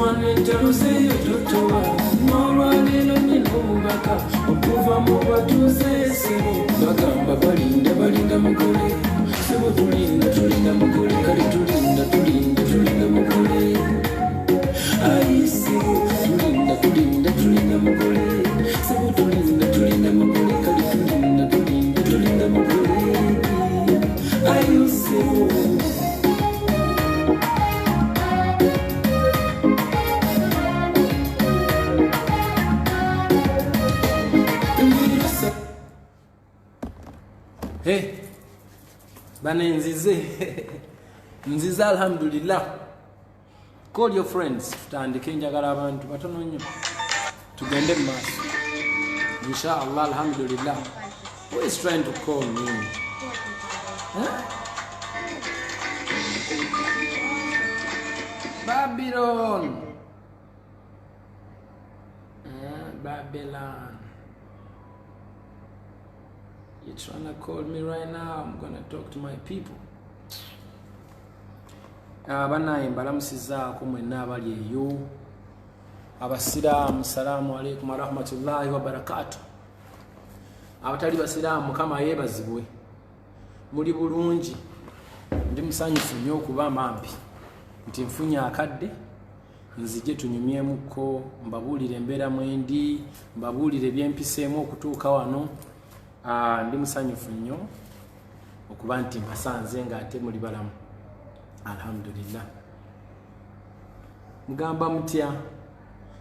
Mwanetaluseyo totowa n'olwaleero nina omubaka okuva mu batuuze sebo bagamba balinda mugole sebo tulinda mugole kale tulinda mugole ayi sebo tulinda mugole sebo tulinda mugole kale tulinda mugole ayi sebo. Hey, bana nzize alhamdulillah. Call your friends, tutandike njagala abantu batono nnyo tugende mu maaso inshallah. Alhamdulillah. Who is trying to call me? Huh? Babylon. Babylon. You're trying to call me right now. I'm gonna talk to my people. Banaye mbalamusizaako mwenna abali eyo abasiraamu, salaamu alaikum wa rahmatullahi wa barakatuh. Abatali basiraamu Mukama yeebazibwe, muli bulungi. Ndi musanyufu nnyo okuba mampi nti nfunye akadde nzije tunyumyemuko, mbabuulire embeera mwendi, mbabuulire ebyempiseemu okutuuka wano. Ndi musanyufu nnyo okuba nti mbasanze ng'ate muli balamu. Alhamdulillah. Mugamba mutya?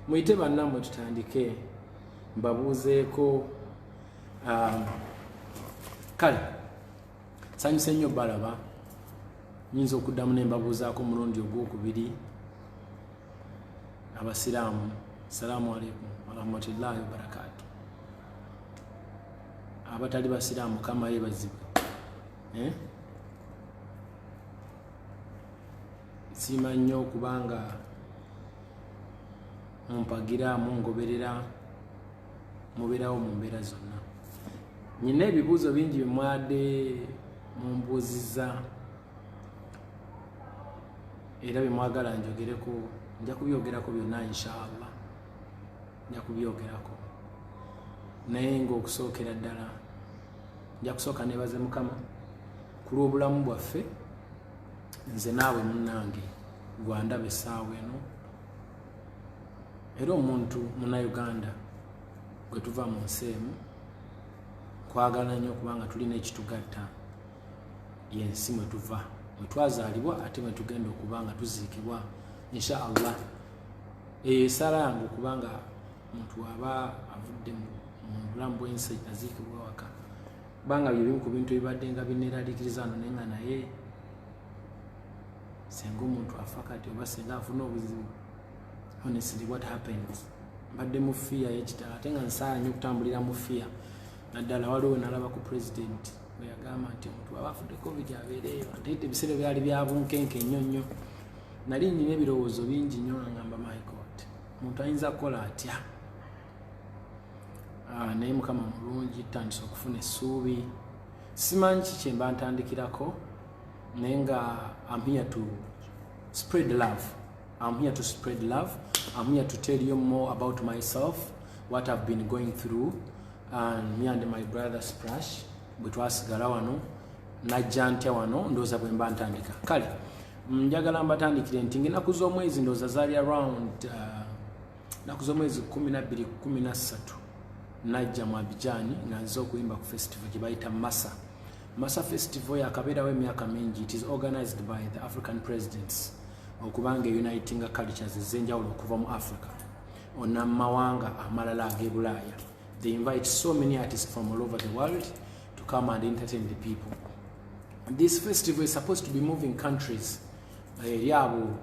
Muyite bannammwe tutandike mbabuuzeeko. Kale sanyuse nnyo balaba, nyinza okuddamu ne mbabuuzaako mulundi ogwokubiri. Abasiraamu, salaamu alaikum wa rahmatullahi wa barakatuh. Abatali basiraamu Mukama yeebazibwe. Siima nnyo kubanga mumpagira, mungoberera, mubeerawo mu mbeera zonna. Nyina ebibuuzo bingi bye mwadde mumbuuzizza era bye mwagala njogereko. Nja kubyogerako byonna inshallah, nja kubyogerako. Naye ng'okusookera ddala nja kusooka neebaze Mukama ku lw'obulamu bwaffe, nze naawe munnange gwandaba essaawa eno, era omuntu Munnayuganda gwe tuva mu nsi emu kwagala nnyo kubanga tulina ekitugatta, y'ensi mwe tuva, mwe twazaalibwa ate mwe tugenda okuba nga tuziikibwa inshallah. Essaala yange okubanga omuntu aba avudde mu bulamu bw'ensi aziikibwa waka, kubanga bye bimu ku bintu ebibadde nga bineeraliikiriza wano naye nga naye senga omuntu afa kati oba senga afuna obuzibu, honestly what happens, mbadde mu fiya y'ekitala ate nga nsaala nnyo okutambulira mu fiya. Naddala waliwo nalaba ku president bwe yagamba nti omuntu aba afudde covid abeereyo, ate ebiseera byali bya bunkenke nnyo nnyo. Nali nnina ebirowoozo bingi nnyo nga ngamba my God, omuntu ayinza kukola atya? Naye Mukama mulungi, tutandise okufuna essuubi. Simanyi ki kye mba ntandikirako, naye nga I'm here to spread love. I'm here to spread love. I'm here to tell you more about myself, what I've been going through, and me and my brother Splash bwe twasigala wano najja ntya wano ndowooza bwe mba ntandika. Kale njagala mbatandikire nti ng'ennaku z'omwezi ndowooza zaali around ennaku z'omwezi 12-13 najja mu Abidjan nga nzize okuyimba ku festival gye bayita Massa Festival yakabeerawo emyaka mingi. It is organized by the African presidents okubanga uniting cultures ez'enjawulo okuva mu Africa onna mu mawanga amalala ag'Ebulaaya. They invite so many artists from all over the world to come and entertain the people. This festival is supposed to be moving countries eri abo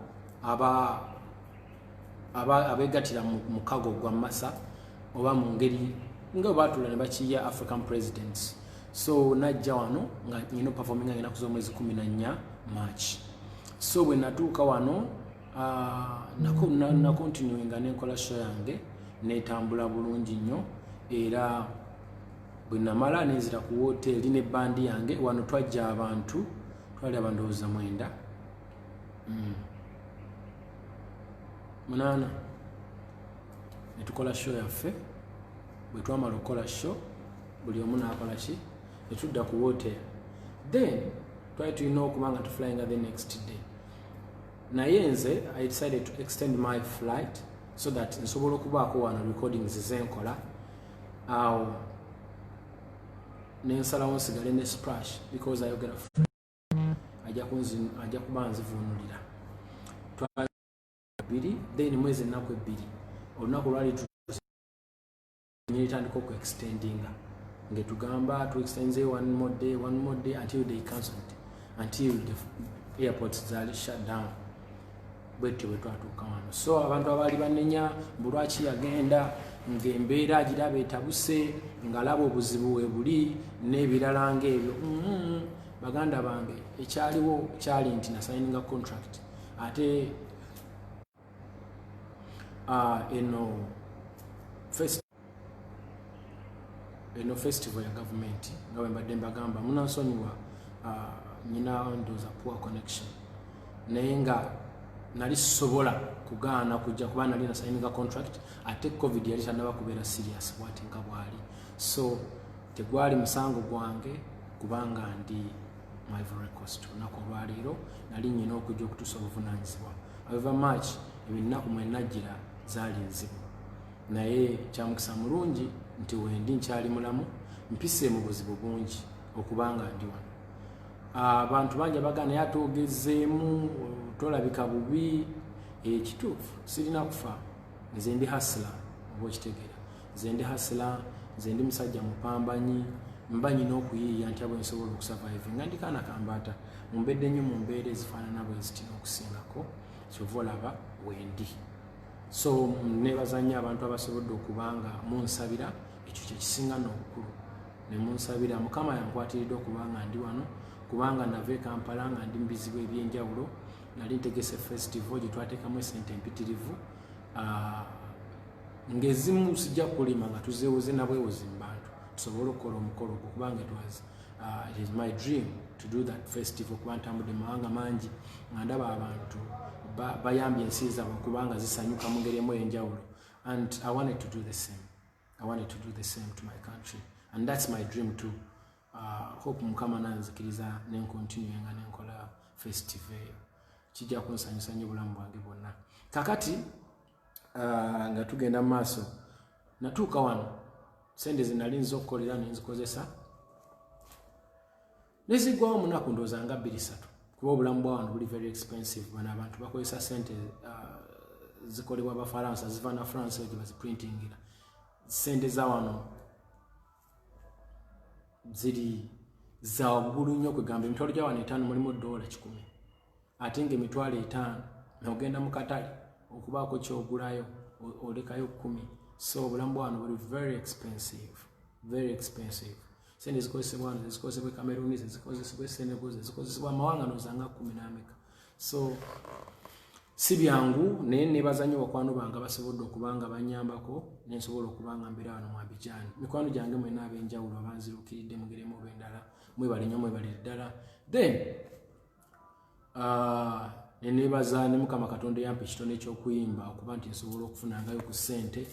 abeegattira mu mukago gwa Massa oba mu ngeri nga baatula ne bakiya African presidents. So najja wano nga nyina performing nga ennaku z'omwezi 14 March. So bwe natuuka wano na continue nga nenkola show yange netambula bulungi nnyo, era bwe namala nenzira ku hoteli ne bandi yange. Wano twajja abantu, twali abandowooza 9. munana ne tukola show yaffe. Bwe twamala okukola show buli omu n'akola ki ne tudda ku hotel, then twali tulina okuba nga tuflyinga the next day. Naye nze I decided to extend my flight so that nsobola okubaako wano recordings zenkola awo nensalawo nsigale ne Splash because ayogera ajja kuba nzivuunulira. Twali 2 then mwezi ennaku 2 olunaku lwali nitandika oku extendinga ngetugamba to extend one more day until they cancelled, until the airports zali shut down. Bwetyo bwe twatuuka wano. So abantu abaali banenya bulwaki yagenda ng'embeera agiraba etabuse ng'alaba obuzibu we buli n'ebirala ng'ebyo. Baganda bange ekyaliwo kyali nti nasayininga contract ate eno festival ya government nga bwe mbadde mbagamba munansonyiwa nyina ndooza poor connection naye nga nali sobola kugaana kujja kuba nali nasayininga contract ate covid yali tannaba kubeera serious bwati nga bwali. So tegwali musango gwange kubanga ndi mu Ivory Coast olunaku olwaleero nali nyina okujja okutuusa obuvunaanyizibwa. However much ebinnaku mwe najjira zaali nzibu naye kyamukisa mulungi nti wendi nkyali mulamu mpise mu buzibu bungi okubanga ndi wano. Abantu bangi bagana yatogezeemu tolabika bubi ekituufu sirina kufa. Nze ndi hasla oba okitegeera, nze ndi hasla, nze ndi musajja mupambanyi mba nyina okuyiiya ntya bwe nsobola okusurvive nga ndi kaana kambaata mumbedde nnyo mu mbeera ezifaanana bwe zitina okusingako kyova olaba wendi. So nebaza nnyo abantu abasobodde okubanga munsabira ekyo kyekisinga n'obukulu ne munsabira Mukama yankwatiridde okubanga ndi wano kubanga nava e Kampala nga ndi mu bizibu ebyenjawulo. Nali ntegese festival gye twateekamu esente empitirivu ng'ezimu sijja kulima nga tuzeewoze nabwewozi mu bantu tusobole okukola omukolo ogwo kubanga it is my dream to do that festival kuba ntambudde mu mawanga mangi nga ndaba abantu bayambye ensi zaabwe kubanga zisanyuka mu ngeri emu ey'enjawulo, and I wanted to do the same. I wanted to do the same to my country, and that's my dream too. Hope Mukama nanzikiriza nenkontinuenga nenkola festival kijja kunsanyusa nnyo bulamu bwange bwonna. Kakati nga tugenda mu maaso natuuka wano sente zinali nza okukolera nenzikozesa nezigwawo munaku ndooza nga 2-3 kuba obulamu bwa wano buli very expensive. Bano abantu bakozesa sente zikolebwa Abafaransa ziva na France gye baziprintingira. Sente za wano ziri za waggulu nnyo kwegamba emitwalo gya wano 5 mulimu $100 ate ng'emitwalo 5 n'ogenda mu katale okubaako kyogulayo olekayo 10. So obulamu bwa wano buli very expensive, very expensive. Sente zikozesebwa wano zikozesebwa Cameroon, zikozesebwa Senegal, zikozesebwa amawanga nozanga 10 n'ameka. So si byangu naye nebaza nnyo bakwano bange basobodde okubanga banyambako nensobola okubanga mbeera wano mu Abidjan. Mikwano gyange mwena ab'enjawulo abanzirukiridde mugeremu ob'endala mwebale nnyo mwebalire ddala. Then nenebaza ne Mukama Katonda yampa ekitone eky'okuyimba okuba nti nsobola okufunangayo ku ssente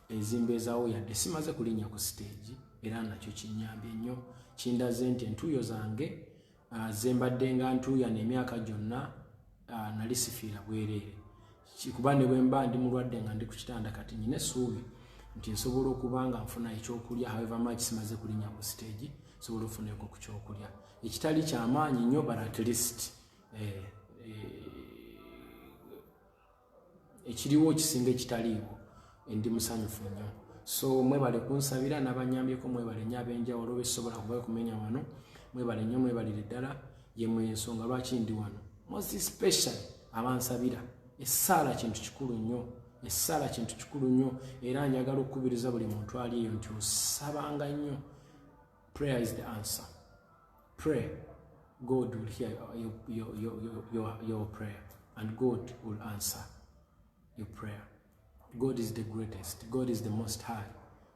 ezimbeezaawo yadde simaze kulinnya ku stage era nakyo kinyambye nnyo. Kindaze nti entuuyo zange zembadde nga ntuuya n'emyaka gyonna nali sifiira bwereere kuba ne bwe mba ndi mulwadde nga ndi ku kitanda kati nyina essuubi nti nsobola okuba nga nfuna ekyokulya. However much simaze kulinnya ku stage sobola okufunako ku kyokulya ekitali kyamaanyi nnyo but at least ekiriwo kisinga ekitaliiwo ndi musanyufu nnyo. So mwebale kunsabira n'abanyambyeko mwebale nnyo ab'enjawulo besobola kuba kumenya wano mwebale nnyo mwebalire ddala yemwe ensonga lwaki ndi wano. Most especially abansabira essaala kintu kikulu nnyo, essaala kintu kikulu nnyo era njagala okukubiriza buli muntu ali eyo nti osabanga nnyo. Prayer is the answer. Pray, God will hear your prayer and God will answer your prayer. God is the greatest. God is the most high.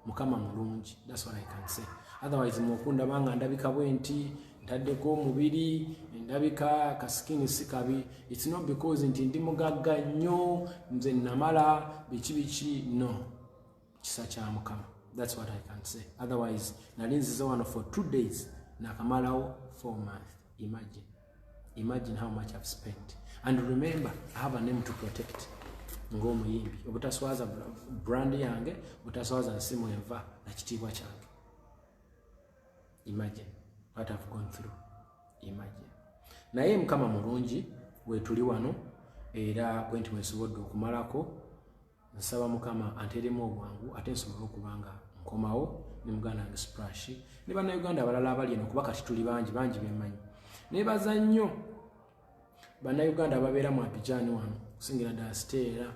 mukama mulungi. That's what I can say. Otherwise mukunda banga ndabika bwenti ntaddeko omubiri ndabika kaskini sikabi, it's not because nti ndi mugagga nnyo nze namala biki no, kisa kya mukama. That's what I can say. Otherwise nali nzize wano for 2 days nakamalawo 4 months. Imagine how much I've spent. And remember, I have a name to protect. Ng'omuyimbi obutaswaza brand yange, obutaswaza nsimu enva na kitiibwa kyange. Imagine what I've gone through. Imagine. Naye mukama mulungi wetuli wano era kwenti mwesobodde okumalako. Nsaba mukama anteremu obwangu ate nsobole okubanga nkomawo ne muganda wange Splash ne bannayuganda abalala abali eno kuba kati tuli bangi bemanyi. Nebaza nnyo bannayuganda ababeera mu Abidjan wano kusingira ddala Stella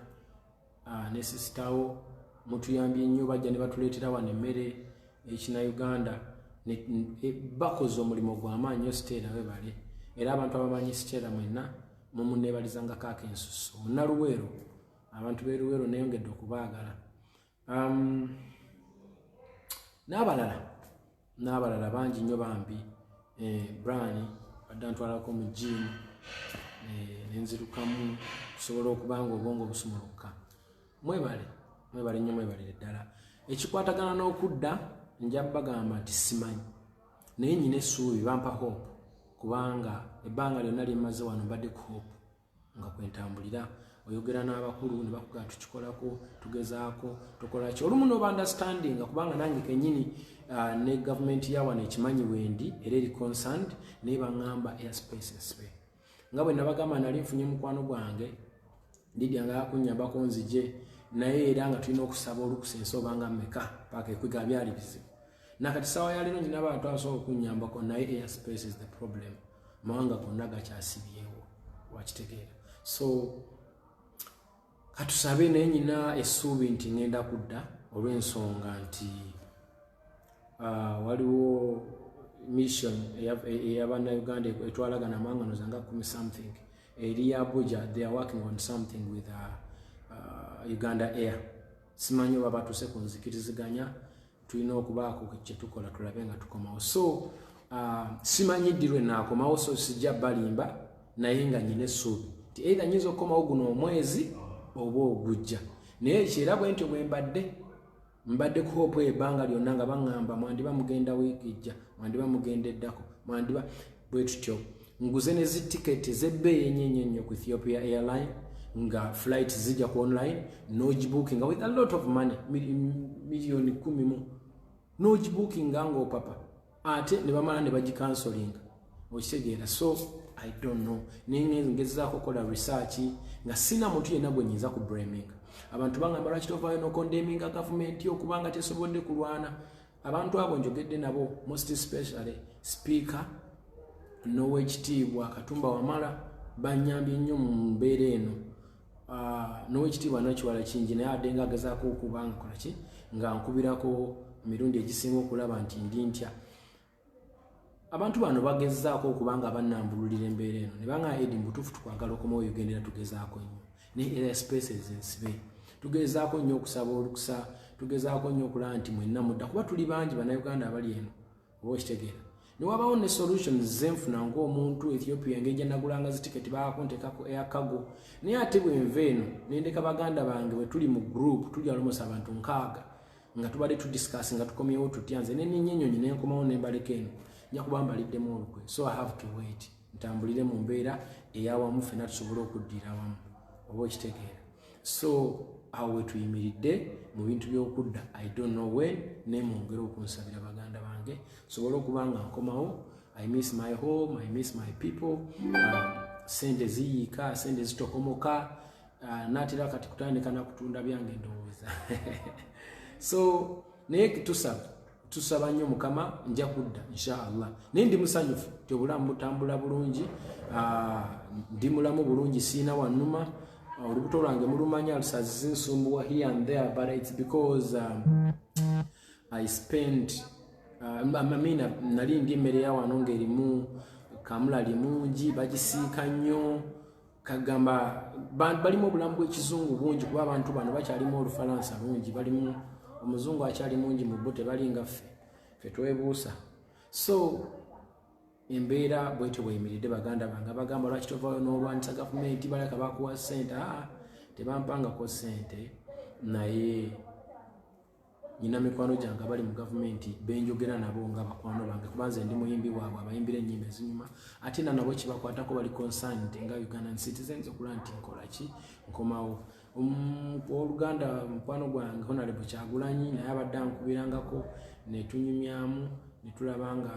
ne sisitawo mutuyambye nnyo, bajja ne batuleetera wano emmere ekinayuganda bakoze omulimu gw'amaanyi nnyo. Stella webale era abantu abamanyi Stella mwenna mumuneebalizangako akensusu. Munnaluweero, abantu b'eruweero neyongedde okubaagala. N'abalala bangi nnyo bambi. Brian badde ntwalako mu gym nenzirukamu kusobola okubanga obwongo busumuluka. Mwebale nnyo, mwebalire ddala. Ekikwatagana n'okudda nja bagamba nti simanyi naye nyina essuubi bampa hope kubanga ebbanga lyonna lyemmaze wano mbadde ku hope nga kwentambulira. Oyogera n'abakulu ne bakugamba tukikolako, tugezaako, tukola ki. Olumu n'oba understanding kubanga nange kennyini ne government ya wano ekimanyi wendi era eri concerned naye baŋŋamba airspace enspe. Nga bwe nabagamba nali nfunye mukwano gwange Lydia nga yakunnyambako nzije naye era nga tulina okusaba olukusa ensi obanga mmeka paka ekwiga byali bizibu. Nakati ssaawa ya leero nina abantu abasobola okunnyambako naye airspace is the problem. Mawanga gonna gakyasibyewo wakitegeera. So katusabe naye nyina essuubi nti ngenda kudda olw'ensonga nti waliwo mission ey'abannayuganda etwalagana amawanga zanga 10 something eri Abuja. They are working on something with Uganda Air. Simanyi oba batuuse ku nzikiriziganya, tulina okubaako kye tukola tulabe nga tukomawo. So simanyi ddirwe naakomawo, so sijja balimba naye nga nyina essuubi nti either nyinza okukomawo guno omwezi oba ogujja. Naye ekira bwe ntyo bwe mbadde ku hope ebbanga lyonna nga baŋŋamba mwandiba mugenda wiiki ejja, mwandiba mugenda eddako, mwandiba bwe tutyo. Nguze ne zitiketi z'ebbeeyi ennyo ku Ethiopia Airline nga flight zijja ku online, nogibooking with a lot of money, milioni 10 nogibooking nga opapa ate ne bamala ne bagikansolinga okitegeera. So I don't know, ninge ngezaako kola research nga sina muntu yenna gwe nyinza ku blaming. Abantu bangamba lwaki tovaayo n'okondeming government okubanga tesobodde kulwana. Abantu abo njogedde nabo, most especially speaker n'owekitiibwa Katumba Wamala bannyambye nnyo mu mbeera eno. N'owekitiibwa Nakiwala Kingi naye adde nga agezaako okubanga kola ki nga nkubirako emirundi egisinga okulaba nti ndi ntya. Abantu bano bagezaako okubanga bannambululira embeera eno ne banga edi mutuufu tukwagala okomawo yogendera tugezaako nnyo ne airspaces ensibe. Tugezaako nnyo okusaba olukusa, tugezaako nnyo okulaba nti mwenna mudda kuba tuli bangi bannayuganda abali eno oba okitegeera. Ne wabawo ne solutions zenfuna ng'omuntu Ethiopia ng'enja nagulanga zitiketi baakunteekako air cargo. Naye ate bwe nva eno ne ndeka baganda bange bwe tuli mu group tuli almost abantu 6 nga tubadde tudiscuss nga tukomyewo tutya nze ne ninnyonyi ne nkomawo ne mbaleka eno nja kuba mbaliddemu olukwe. So I have to wait ntambulire mu mbeera ey'awamu ffenna tusobole okuddira awamu oba okitegeera. So awo we tuyimiridde mu bintu by'okudda. I don't know when naye mwongere okunsabira baganda bange sobole okuba nga nkomawo. I miss my home, I miss my people. Sente ziyiika, sente zitokomoka, naatera kati kutandika na kutunda byange ndowooza. So naye tusaba nnyo Mukama nja kudda inshallah. Naye ndi musanyufu nti obulamu butambula bulungi, ndi mulamu bulungi, siina wannuma. Olubuto lwange mulumanya lusazizi nsumbuwa here and there, but it's because I spent nali ndi emmere ya wano ng'erimu kamulali mungi bagisiika nnyo kagamba balimu obulamu bw'ekizungu bungi kuba abantu bano bakyalimu olufalansa lungi, balimu omuzungu akyali mungi mu bo tebalinga ffe twebuusa. So embeera bwetyo bweyimiridde baganda bange abagamba lwaki tovaayo n'olwanyisa gavumenti balaka bakuwa ssente. Tebampangako ssente, naye nyina mikwano gyange abali mu gavumenti benjogera nabo nga bakwano bange kubanze ndi muyimbi waabwe abayimbira ennyimba ezinyuma ate nabo kibakwatako bali concerned nga Ugandan citizens okula nti nkolaki nkomawo. Oluganda mukwano gwange Honorable Kyagulanyi naye abadde ankubirangako netunyumyamu netulaba nga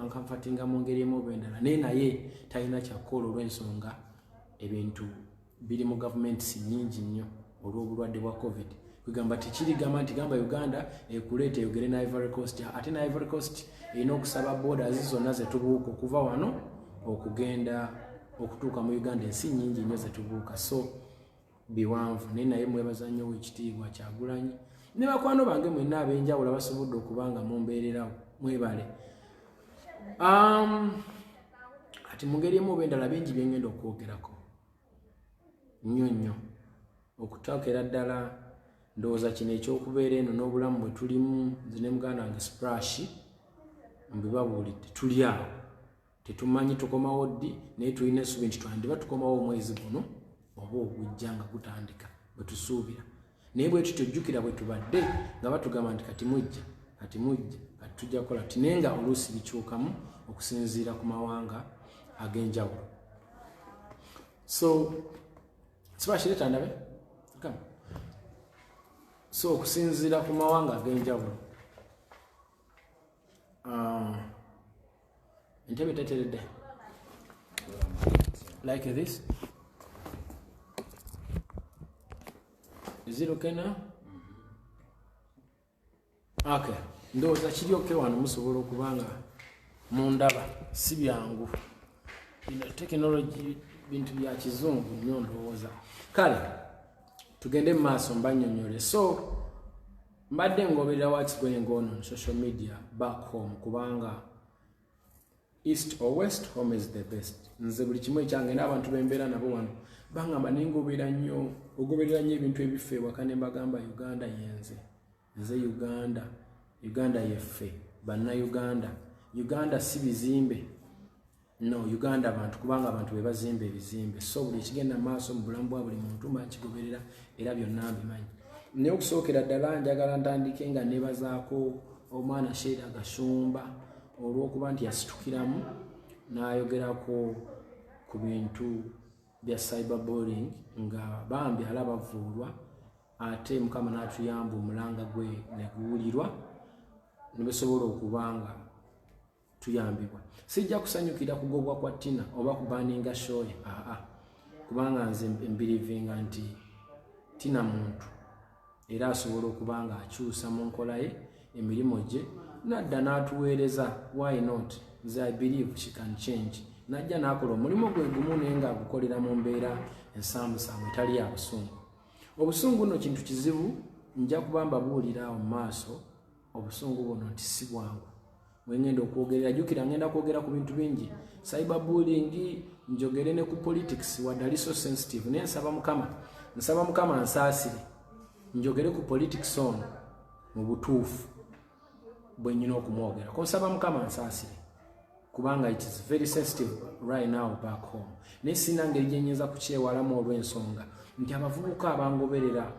ankamfatinga mu ngeri emu oba endala naye talina kyakola olw'ensonga ebintu biri mu gavumenti si nnyingi nnyo olw'obulwadde bwa COVID. Kwegamba tekirigamba nti gamba Uganda ekuleeta eyogere na Ivory Coast ate na Ivory Coast erina okusaba borders zonna zetubuuka okuva wano okugenda okutuuka mu Uganda ensi nnyingi nnyo zetubuuka so biwanvu naye mwebaza nnyo w'ekitiibwa Kyagulanyi ne bakwano bange mwenna ab'enjawulo abasobodde okubanga mumbeererawo mwebale. Ati mu ngeri emu oba endala bingi bye ngenda okwogerako nnyo okuteekera ddala ndowooza kino ekyokubeera eno n'obulamu bwe tulimu nze ne muganda wange Splash mbibabuulidde tuli awo tetumanyi tukomawo ddi naye tulina essuubi nti twandiba tukomawo omwezi guno oba ogujja nga gutandika bwe tusuubira naye bwe tutojjukira bwe tubadde nga batugamba nti kati mujja kati tujja kukola naye nga oluusi bikyukamu okusinziira ku mawanga ag'enjawulo. So Splash leeta ndabe kama so okusinziira ku mawanga ag'enjawulo entebe teteredde like this. Is it okay now? Okay, ndowooza kiri okay wano musobola okubanga mundaba si byangu technology bintu bya kizungu nnyo ndowooza. Kale tugende mu maaso mbanyonyole. So mbadde ngoberera what's going on social media back home kubanga east or west home is the best. Nze buli kimu ekyange n'abantu bembeera nabo wano bangamba ningoberera nnyo ebintu ebife ewaka ne mbagamba Uganda yenze nze Uganda yeffe Uganda si bizimbe no Uganda abantu kubanga abantu be bazimba ebizimbe so buli kigenda maaso mu bulamu bwa buli muntu mbakigoberera era byonna mbimanyi. Naye okusookera ddala njagala ntandike nga nebazaako omwana Sheila Gashumba olw'okuba nti yasitukiramu n'ayogerako ku bintu bya cyberbullying nga bambi alabavuulwa ate Mukama n'atuyamba omulanga gwe ne guwulirwa ne bisobola okubanga tuyambibwa. Sijja kusanyukira kugobwa kwa Tina oba kubaninga show ye kubanga nze mbirivinga nti Tina muntu era asobola okubanga akyusa mu nkola ye emirimu gye nadda n'atuweereza. Why not? I believe she can change. Najja n'akola omulimu gwe gumu naye nga agukolera mu mbeera ensaamusaamu etali ya busungu. Obusungu nno kintu kizibu nja kuba mbabuulira mu maaso obusungu buno nti si bwangu wengenda okwogerera. Jjukira ngenda kwogera ku bintu bingi cyberbullying njogere ne ku politics wadde so sensitive naye nsaba Mukama ansaasire njogere ku politics ono mu butuufu bwe nnyina okumwogera ko nsaba Mukama ansaasire kubanga it is very sensitive right now back home. Naye sina ngeri gye nnyinza kukyewalamu olw'ensonga nti abavubuka abangoberera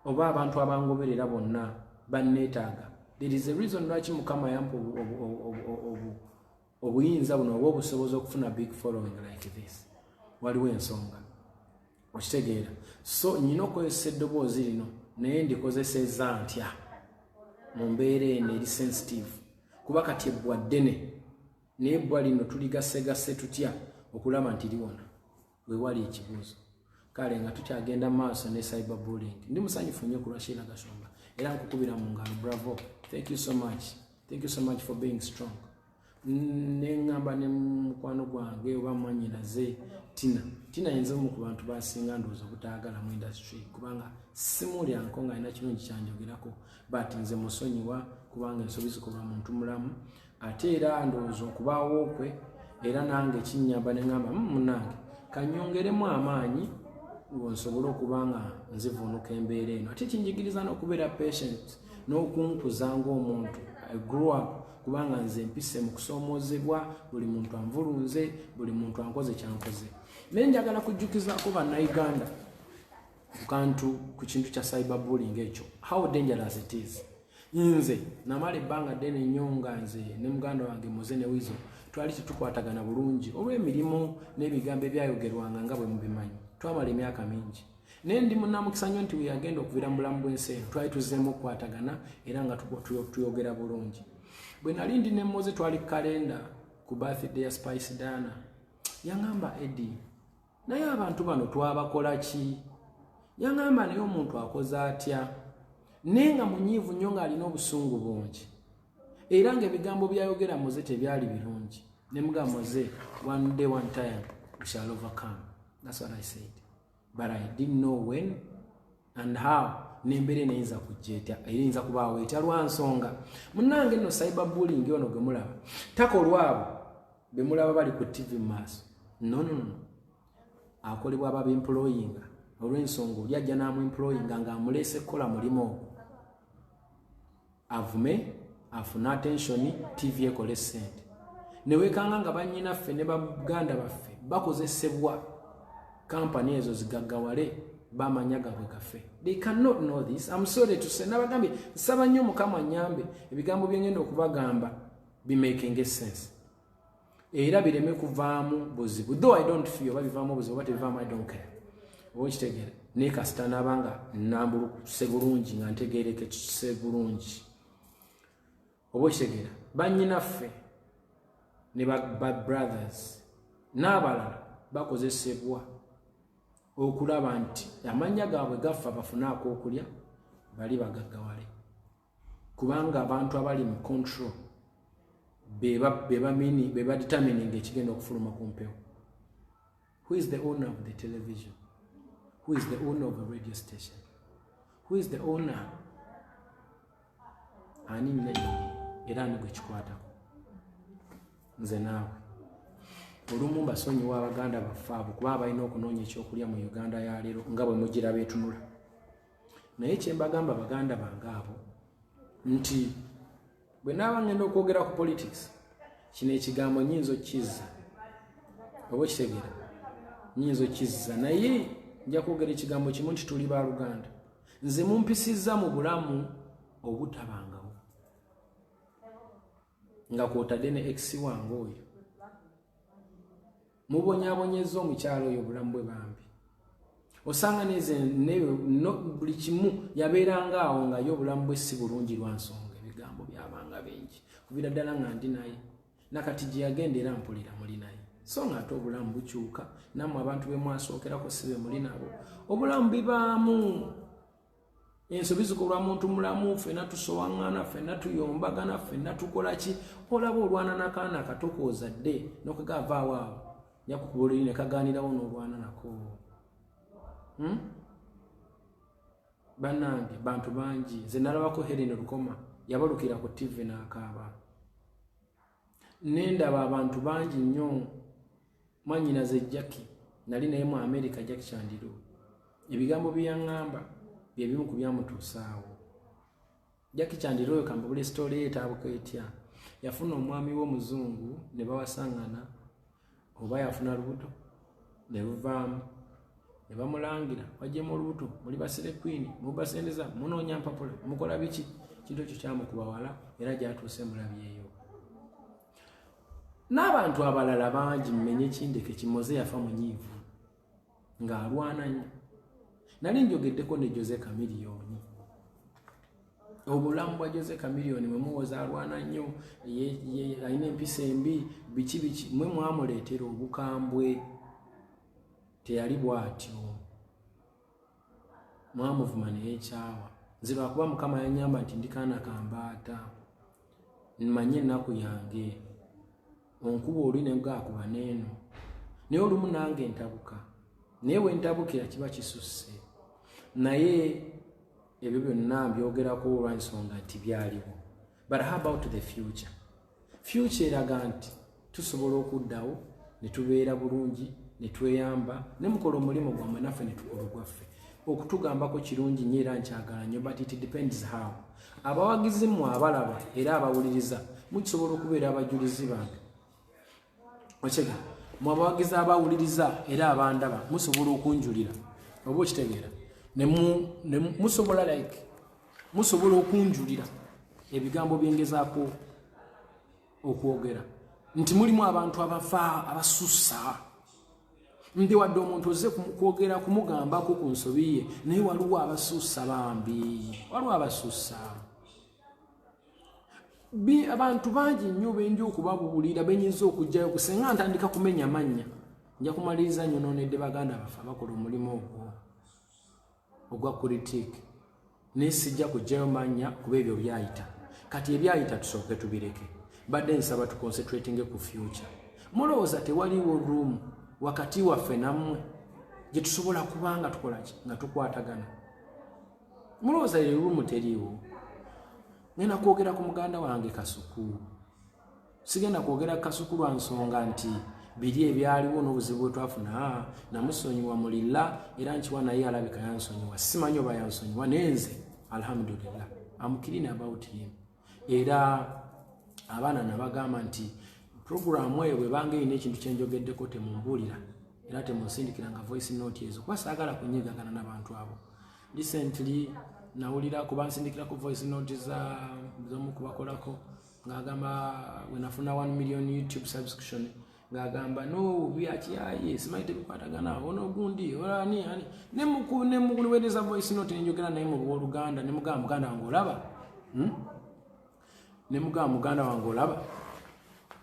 oba abantu abangoberera bonna banneetaaga. There is a reason lwaki Mukama yampa obuyinza buno oba obusobozi okufuna big following like this. Waliwo ensonga okitegeera. So nnyina okukozesa eddoboozi lino naye ndikozesezza ntya mu mbeera eno eri sensitive kuba kati ebbwa ddene naye ebbwa lino tuligasegase tutya okulaba nti liwona we wali ekibuuzo. Kale nga tukyagenda maaso ne cyberbullying ndi musanyufu nnyo ku lwa Sheila Gashumba era nkukubira mu ngalo. Bravo, thank you so much for being strong. Neŋŋamba ne mukwano gwange oba mwannyinaze Tina yenze mu ku bantu basinga ndowooza obutaagala mu industry kubanga simulyanko nga alina kirungi kyanjogerako but nze musonyiwa kubanga ensobi zikola muntu mulamu ate era ndowooza okubaawo okwe era nange kinnyamba neŋŋamba munnange kanyongeremu amaanyi nsobole okubanga nzivuunuka embeera eno ate kinjigiriza n'okubeera patient n'okunkuza ng'omuntu. I grew up kubanga nze mpise mu kusoomozebwa, buli muntu anvulunze, buli muntu ankoze kyankoze. Naye njagala kujjukizaako bannayuganda ku kintu kya cyberbullying ekyo, how dangerous it is. Nze namala ebbanga ddene nnyo nga nze ne muganda wange Muze ne Wizo twali tetukwatagana bulungi olw'emirimu n'ebigambo ebyayogerwanga nga bwe mubimanyi. Twamala emyaka mingi. Naye ndi munnamukisa nnyo nti weyagenda okuviira mu bulamu bw'ensi eno twali tuzzeemu okukwatagana era nga tuyogera bulungi. Bwe nali ndi ne Muze twali kalenda ku birthday ya Spice Dana, yaŋŋamba Eddie, naye abantu bano twabakola ki? Yaŋŋamba naye omuntu akoze atya? Naye nga munyiivu nnyo ng'alina obusungu bungi era ng'ebigambo byayogera Muze tebyali birungi. Ne mugamba Muze, one day one time we shall overcome. That's what I said. But I didn't know when and how. Nembere neyinza kujja etya, eyinza kubaawo etya lwa nsonga. Munnange nno cyberbullying ono gwe mulaba takolwabo be mulaba bali ku TV maaso. No. Akolebwa ababemployinga olw'ensonga oli ajja n'amuemployinga ng'amuleese kukola mulimu ogwo. Avume afuna attention, TV ekole ssente. Ne weekanga nga bannyinaffe ne baganda baffe bakozesebwa kampani ezo zigaggawale bamanya gabwe gaffe. They cannot know this. I'm sorry to say. Nabagambye nsaba nnyo Mukama anyambe ebigambo bye ngenda okubagamba bimaking sense. Era bireme kuvaamu buzibu. Though I don't feel babivaamu buzibu, but bivaamu I don't care. Okitegera ne kasita nabanga nambulukuse bulungi nga ntegeereke kise bulungi. Okitegera bannyinaffe ne ba brothers n'abalala bakozesebwa okulaba nti amanya gaabwe gaffa bafunaako okulya bali bagaggawale. Kubanga abantu abali mu control beba determining ekigenda okufuluma ku mpewo. Who is the owner of the television? Who is the owner of the radio station? Who is the owner? Ani era ni gwe kikwatako. Nze naawe olumu mbasonyiwa abaganda baffe abo kuba balina okunoonya ekyokulya mu Uganda ya leero nga bwe mugira beetunula. Naye kye mbagamba baganda bange abo nti bwe naaba ngenda okwogera ku politics, kino ekigambo nnyinza okkizza oba okitegeera, nnyinza okkizza, naye nja kwogera ekigambo kimu nti tuli ba Luganda. Nze mumpisizza mu bulamu obutabangawo nga kwotadde ne ex wange oyo mubonyabonyeza omukyalo oyo obulamu bwe bambi. Osanga buli kimu yabeeranga awo nga yo obulamu bwe si bulungi lwa nsonga ebigambo byabanga bingi. Kubira ddala nga ndi naye nakati gye yagenda era mpulira muli naye. So nga ate obulamu bukyuka, nammwe abantu be mwasookerako si be muli nabo. Obulamu bibaamu ensobi zikolwa muntu mulamu, ffenna tusowaŋŋana, ffenna tuyombagana, ffenna tukola ki. Olaba olwana n'akaana akato koozadde n'okagaavaawo awo nyakukuba oluli ne kagaanirawo n'olwana nako. Bannange bantu bangi. Nze nalabako Helen Lukoma yabalukira ku TV n'akaaba. Nendaba abantu bangi nnyo. Mwannyinaze Jackie nali naye mu America, Jackie Chandiru, ebigambo bye yaŋŋamba bye bimu ku byamutuusaawo. Jackie Chandiru oyo kambabula story ye etaabuka etya. Yafuna omwami w'omuzungu ne bawasaŋŋana, oba yafuna lubuto ne luvaamu ne bamulangira wajjemu olubuto, muli basere queen, mubasendeza, munoonya mpapula, mukola biki. Kintu ekyo kyamukuba wala era gyatuuse mulabyeyo. N'abantu abalala bangi mmenye kindeke Kimoze yafa munyiivu ng'alwana nnyo. Nali njogeddeko ne Jose Chameleone. Obulamu bwa Jose Chameleone mwe muwoza alwana nnyo, alina empisa embi, biki mwe mwamuleetera obukambwe. Teyali bw'atyo, mwamuvuma naye ekyawa. Nze lwakuba Mukama yannyamba nti ndi kaana kambaata, mmanye ennaku yange, onkuba oli ne ngaakuba n'eno. Naye olumu nange ntabuka, naye bwe ntabukira kiba kisusse. Naye ebyo byonna mbyogerako olw'ensonga nti byaliwo. But how about the future? Future eraga nti tusobola okuddawo ne tubeera bulungi, ne tweyamba, ne mukola omulimu gwammwe naffe ne tukola ogwaffe. okutugambako kirungi nnyo era nkyagala nnyo, but it depends how. Abawagizi mmwe abalaba era abawuliriza mukisobola okubeera abajulizi bange. Okitegeera? Mu abawagizi abawuliriza era abandaba musobola okunjulira oba okitegeera, musobola okunjulira ebigambo byengezaako okwogera nti mulimu abantu abafa abasussa ndi wadde omuntu ozze kwogera kumugambako ku nsobi ye naye waliwo abasussa bambi, waliwo abasussa. Abantu bangi nnyo benja okubabuulira benyinza okujjayo kusenga ntandika kumenya mannya nja kumaliriza nyonoonedde baganda baffe abakola omulimu ogwa critique naye sijja kujjayo mannya kuba ebyo byayita. Kati ebyayita tusooke tubireke, badde nsaba tuconcentrating ku future. Mulowooza tewaliwo room wakati waffe nammwe gye tusobola kubanga tukolaki nga tukwatagana? Mulowooza room teriiwo? Ngenda kwogera ku muganda wange Kasuku, sigenda kwogera Kasuku lwa nsonga nti biri ebyaliwo n'obuzibu bwe twafuna namusonyiwa mulilla era nkiwa naye alabika yansonyiwa, simanyi oba yansonyiwa naye nze alhamdulillah I'm clean about him. Era abaana nabagamba nti programu eyo bwe banga erina ekintu kyenjogeddeko temumbuulira era temunsindikira nga voice note ezo kuba saagala kunyegagana n'abantu abo. Recently nawulira kuba nsindikira ku voice note z'omu kubakolako ng'agamba wenafuna 1 million YouTube subscription ng'agamba no byakiyaye simanyi tebikwatagana ono gundi olani nemukuweereza voice note nenjogera naye mu Luganda nemugamba muganda wange olaba nemugamba muganda wange olaba.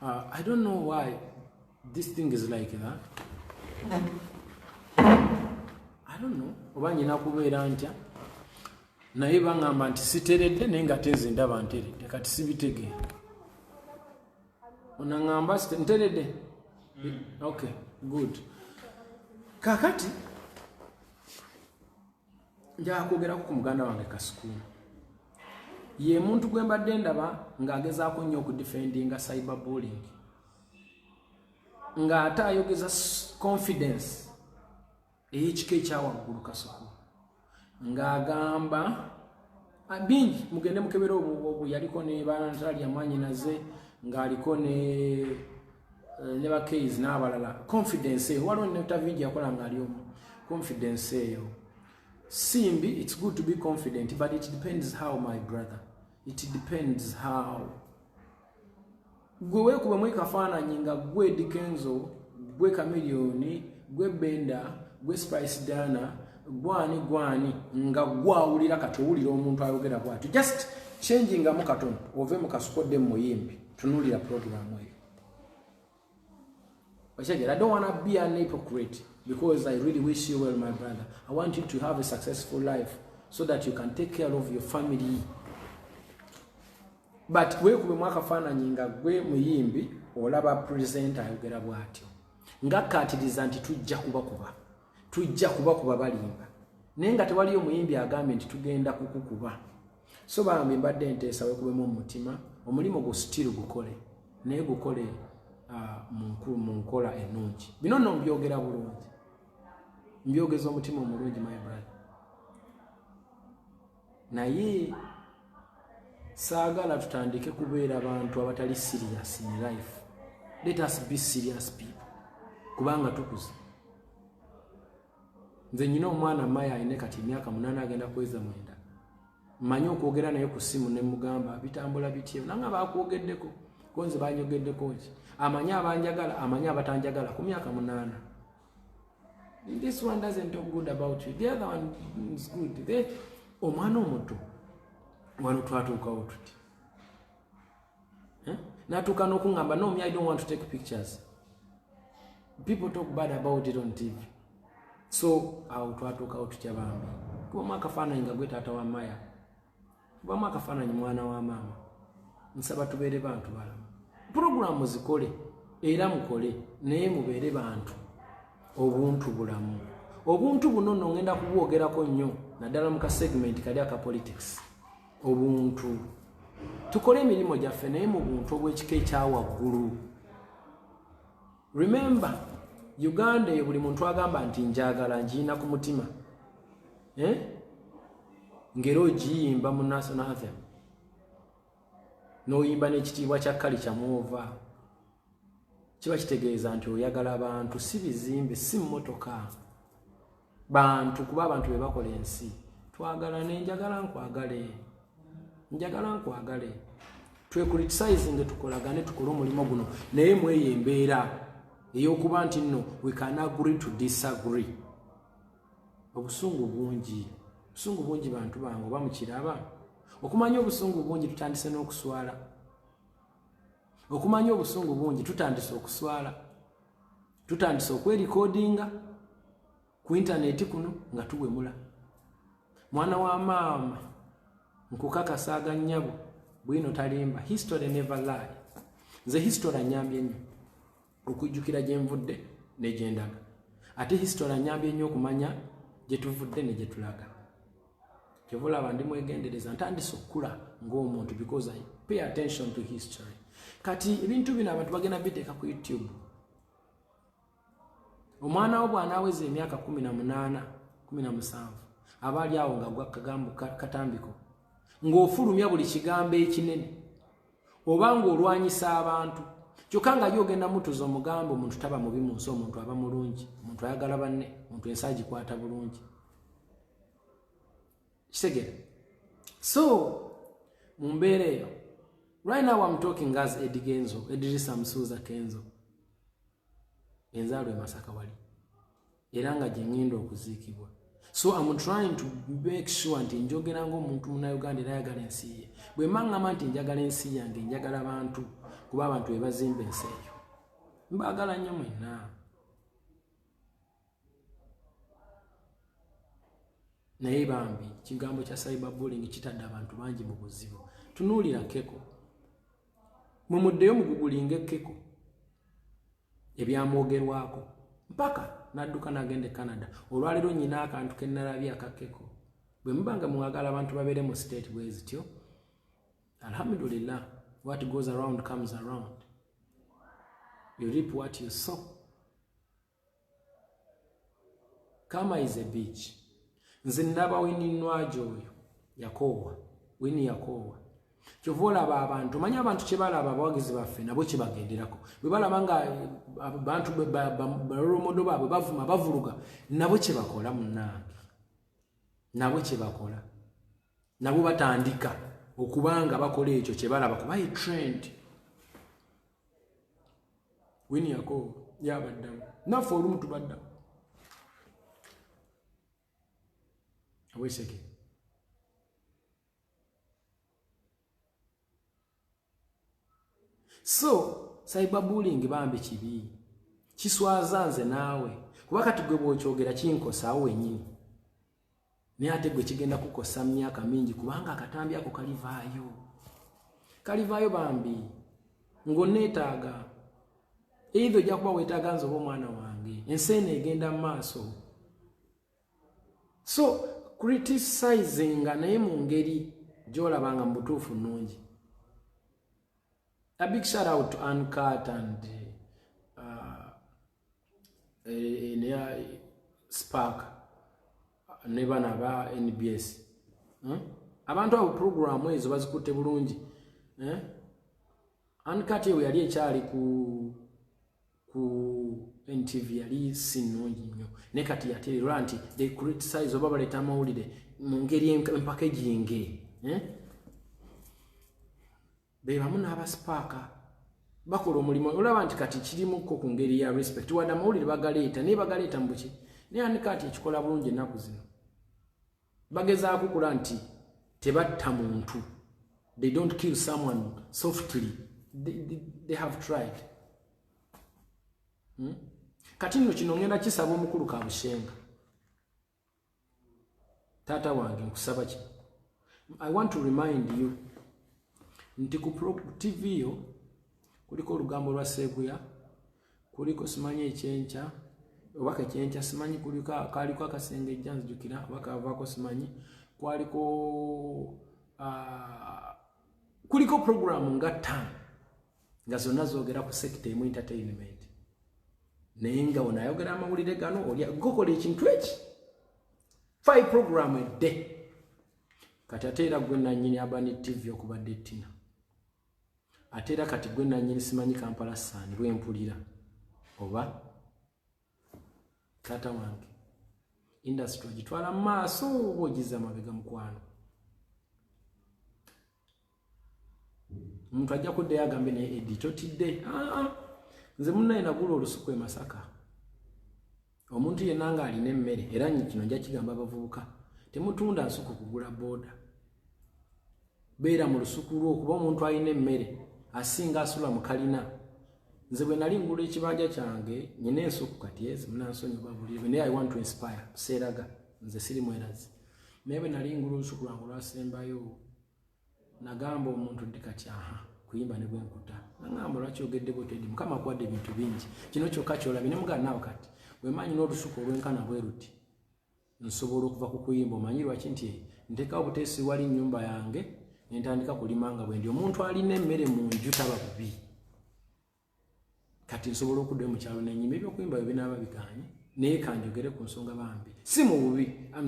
I don't know why this thing is like that. I don't know oba nyina kubeera ntya naye bangamba nti siteredde naye nga tenze ndaba nteredde kati sibitegeera. Onangamba nteredde? Okay, good. Kakati nja kwogerako ku muganda wange Kasuku. Ye muntu gwe mbadde ndaba ng'agezaako nnyo okudefendinga cyberbullying, ng'ate ayogeza confidence ey'ekika ekyawaggulu Kasuku, ng'agamba bingi mugende mukebera obwo yaliko ne Natalia Mwanyinaze ng'aliko ne bakeys n'abalala. Confidence eyo waliwo ne Tavigi yakola ng'ali omu. Confidence eyo simbi, it's good to be confident but it depends how, my brother, it depends how. Gwe weekuba mwekafaananyi nga gwe Dikenzo, gwe Chameleone, gwe Benda, gwe Spice Dana, gwani nga gwawulira kati owulira omuntu ayogera bw'atyo, just changingamu katono ove mu Kasukodde mu Muyimbi tunuulira programu eyo. I don't want to be an hypocrite because I really wish you well, my brother. I want you to have a successful life so that you can take care of your family. But weekube mwakafaananyi nga gwe Muyimbi olaba presenter ayogera bw'atyo ngakkaatiriza nti tujja kubakuba balimba naye nga tewaliyo Muyimbi agambe nti tugenda kukukuba. So bambi mbadde nteesa weekubemu mu mutima omulimu gwo still gukole naye gukole mu nkola ennungi. Bino nno mbyogera bulungi, mbyogeza omutima omulungi, my brother, naye saagala tutandike kubeera abantu abatali serious in life. Let us be serious people kubanga tukuze. Nze nyina omwana Maya ayine kati emyaka 8 agenda kweza 9. Mmanyi okwogera naye ku ssimu ne mugamba bitambula bityo nanga bakwogeddeko konze banyogeddeko ki amanyi abanjagala amanyi abatanjagala ku myaka 8. This one doesn't talk good about you, the other one is good. Omwana omuto wano twatuukawo tuti natuuka n'okungamba no, I don't want to take pictures. People talk bad about it on TV. So awo twatuukawo tutya bambi kubamu akafaananyi nga gwe taata wa Maya, kubamu akafaananyi mwana wa maama. Nsaba tubeere bantu balamu. Programu zikole era mukole naye mubeere bantu obuntu bulamu. Obuntu buno nno ngenda kubwogerako nnyo naddala mu ka segment kali aka politics. Obuntu tukole emirimu gyaffe naye mu buntu obw'ekika ekyawaggulu. Remember Uganda eyo buli muntu agamba nti njagala njiina ku mutima. ngero ogiyimba mu national anthem n'oyimba n'ekitiibwa kya kalica muova kiba kitegeeza nti oyagala bantu si bizimbe si mmotoka bantu kuba abantu be bakola ensi twagala nenjagala nkwagale twecriticizing tukolagane tukole omulimu guno naye mweyo embeera ey'okuba nti nno we can agree to disagree. Obusungu bungi bantu bange oba mukiraba okumanya obusungu bungi tutandise n'okuswala okumanya obusungu bungi tutandise okuswala tutandise okwerikodinga ku intaneti kuno nga tuwemula mwana wa maama nkukakasaaga nnyabo bwino talimba history never lie nze history anyambye nnyo okujjukira gye nvudde ne gye ndaga ate history anyambye nnyo okumanya gye tuvudde ne gye tulaga kyovulaba ndi mwegendereza ntandise okukula ng'omuntu because I pay attention to history. Kati ebintu bino abantu bagenda biteeka ku YouTube. Omwana wo bw'anaaweza emyaka 18 17 abaali awo nga gwa kagambo katambiko ng'ofulumya buli kigambo ekinene oba ng'olwanyisa abantu kyokka nga yogenda mutuza omugambo omuntu taba mubi mu nsi omuntu aba mulungi omuntu ayagala banne omuntu ensi agikwata bulungi kitegera. So mu mbeera eyo right now I'm talking as Eddie Genzo, Edrisa Msuza Kenzo enzaalwa e Masaka wali era nga gye ngenda okuziikibwa. So I'm trying to make sure nti njogera ng'omuntu Munnayuganda era ayagala ensi ye. Bwe mbaŋŋamba nti njagala ensi yange njagala abantu kuba abantu be bazimba ensi eyo mbaagala nnyo mwenna. Naye bambi kigambo kya cyberbullying kitadde abantu bangi mu buzibu. Tunuulira Keko mumuddeyo mugugulinga Keko ebyamwogerwako mpaka n'adduka n'agenda e Canada. Olwaleero nnyina akantu ke nnalabye aka Keko. Bwe mubanga mwagala abantu babeere mu state bwe zityo alhamdulillah what goes around comes around. You reap what you sow. Kama is a beach. Nze ndaba Winnie Nwaju oyo yakoowa Winnie yakoowa kyova olaba abantu manya abantu kye balaba abawagizi baffe nabo kye bagenderako bwe balaba nga abantu balolomodo baabwe bavuma bavuluga nabo kye bakola munnange nabo kye bakola nabo batandika okubanga bakola ekyo kye balaba kuba ye trend. Winnie yakoowa yabaddamu naffe olumu tubaddamu aweseke. So cyberbullying bambi kibi kiswaza nze naawe kuba kati gwe bw'okyogera kinkosa awo wennyini naye ate gwe kigenda kukosa myaka mingi kubanga akatambi ako kalivaayo bambi ng'onneetaaga either ojja kuba weetaaga nze oba omwana wange ensi eno egenda mu maaso. So criticizing naye mu ngeri gy'olabanga mu butuufu nnungi. A big shout out to Uncut and Spark ne bana ba NBS. Abantu abo programu ezo bazikutte bulungi. Uncut yewe yali ekyali ku NTV yali sinungi nnyo ne kati yateerera nti they criticize oba baleeta amawulire mu ngeri empackaging be bamu n'abaspaaka bakola omulimu olaba nti kati kirimuko ku ngeri ya respect wadde amawulire bagaleeta naye bagaleeta mu buki naye Uncut ekikola bulungi ennaku zino bagezaako kula nti tebatta muntu they don't kill someone softly they have tried. Kati nno kino ngenda kisaba omukulu Kabushenga taata wange nkusaba ki I want to remind you nti ku TV yo kuliko olugambo lwa Sebuya kuliko simanyi ekyenkya obaka ekyenkya simanyi kaliko akasenge ejja nzijukira obaka avaako simanyi kuliko programu nga 5 nga zonna zoogera ku sector emu entertainment naye nga onayogera amawulire gano olya gokola ekintu eki 5 program a day kati atera gwe nanyini abani TV okubadde Tina atera kati gwe nanyini simanyi Kampala Sun bwe mpulira oba kata wange industry gitwala maaso ogiza mabega mukwano muntu ajja kudde yagambe ne editor tidde nze munnaye nagula olusuku e Masaka omuntu yenanga alina emmere era kino nja kigamba abavubuka temutunda nsuku kugula boda beera mu lusuku lwo kuba omuntu alina emmere asinga asula mu kalina nze bwe nali ngula ekibanja kyange nyina ensuku kati ezi munansonyiwa bulirwe naye I want to inspire seeraga nze siri mwerazi naye bwe nali ngula olusuku lwange lwasembayo nagamba omuntu ndi kati kuyimba ne bwenkuta nagamba lwaki ogedde bwotedi mukama akuwadde ebintu bingi kino kyokka kyolabye ne mugana naawe kati bwemanyi n'olusuku olwenkana bwe ruti nsobola okuva ku kuyimba omanyi lwaki nti nteekawo buteesi wali nnyumba yange nentandika kulimanga bwe ndi omuntu alina emmere mu nju taba bubi kati nsobola okuddayo mu kyalo nenyima ebyokuyimba bwe binaaba biganye naye kanjogere ku nsonga bambi si mu bubi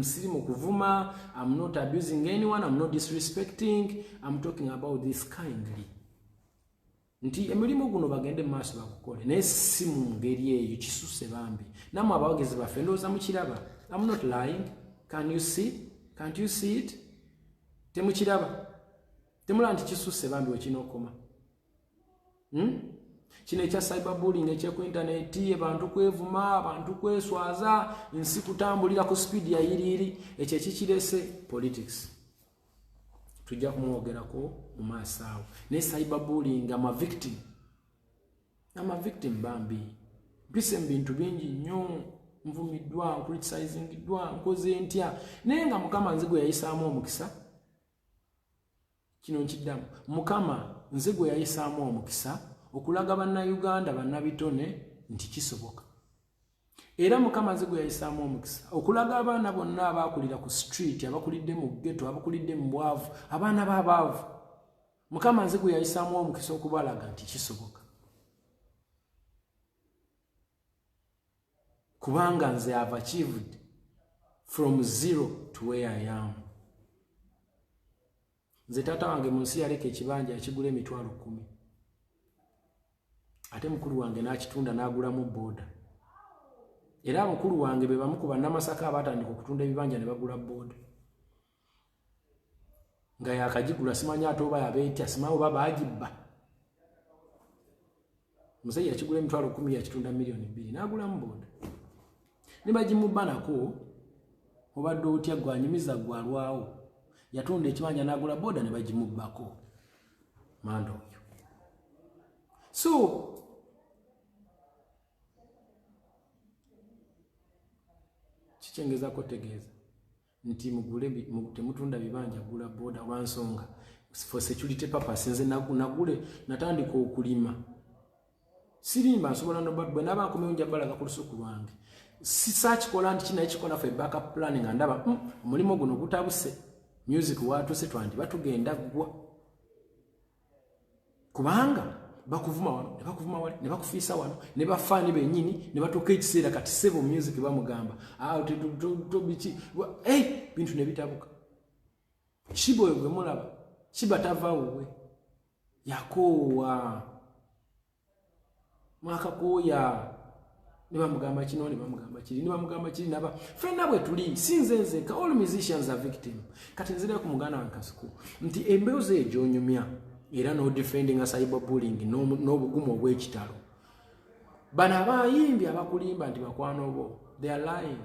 siri mu kuvuma I'm not abusing anyone I'm not disrespecting I'm talking about this kindly nti emirimu guno bagende maaso bakukole naye si mu ngeri eyo kisuse bambi namwe abawagezi baffe ndowooza mukiraba I'm not lying can't you see it temukiraba temula nti kisuse bambi wekina okoma kino ekya cyberbullying ekyeku intaneti abantu kwevuma abantu kweswaza nsi kutambulira ku speed ya yiriri ekyo ekikirese politics tujja kumwogerako mu maaso awo ne cyberbullying ama victim bambi mpise mu bintu bingi nnyo nvumiddwa criticizingidwa nkoze ntya naye nga mukama nze gwe yayisaamu omukisa kino nkiddamu mukama nze gwe yayisaamu omukisa okulaga bannayuganda bannabitone nti kisoboka era mukama nze gwe yayisaamu omukisa okulaga abaana bonna abaakulira ku street abakulidde mu ghetto abakulidde mu bwavu abaana b'abaavu mukama nze gwe yayisaamu omukisa okubalaga nti kisoboka kubanga nze have achieved from zero to where I am nze taata wange mu nsi yaleka ekibanja akigula emitwalo 10 ate mukulu wange n'akitunda n'agulamu boda era mukulu wange be bamu ku bannamasaka abatandika okutunda ebibanja ne bagula boda nga yakagigula simanyi ate oba yabeetya simanyi oba baagibba musajja yakigula emitwalo 10 yakitunda $2 million n'agulamu boda ne bagimubba nako obadde otya gwanyumiza gwalwawo yatunda ekibanja n'agula boda ne bagimubbako manda oyo so kikyengezako tegeeza nti mugule temutunda bibanja gula boda lwansonga for security purpose nze nagule natandika okulima sirimba nsobola bwe naba nkomewo nja balaga ku lusuku lwange sikikola nti kinaye kikola fe backup planning andaba omulimu guno gutabuse music watuse twandi batugenda gwa kubanga bakuvuma wano ne bakuvuma wali ne bakufiisa wano ne bafaani bennyini ne batuuka ekiseera kati sebo music bamugamba bichi bintu ne bitabuka Shibo oyo gwe mulaba Shiba tavaawo yakoowa mwakakooya ne bamugamba kino ne bamugamba kiri ne bamugamba kiri naba fenna bwe tuli sinze nzeka all musicians are victim kati nzira ku mugana wankasuku nti embeoze ejonyumya era no defending a cyberbullying no bugumo bw'ekitalo bana bayimbi abakulimba nti bakwano bo they are lying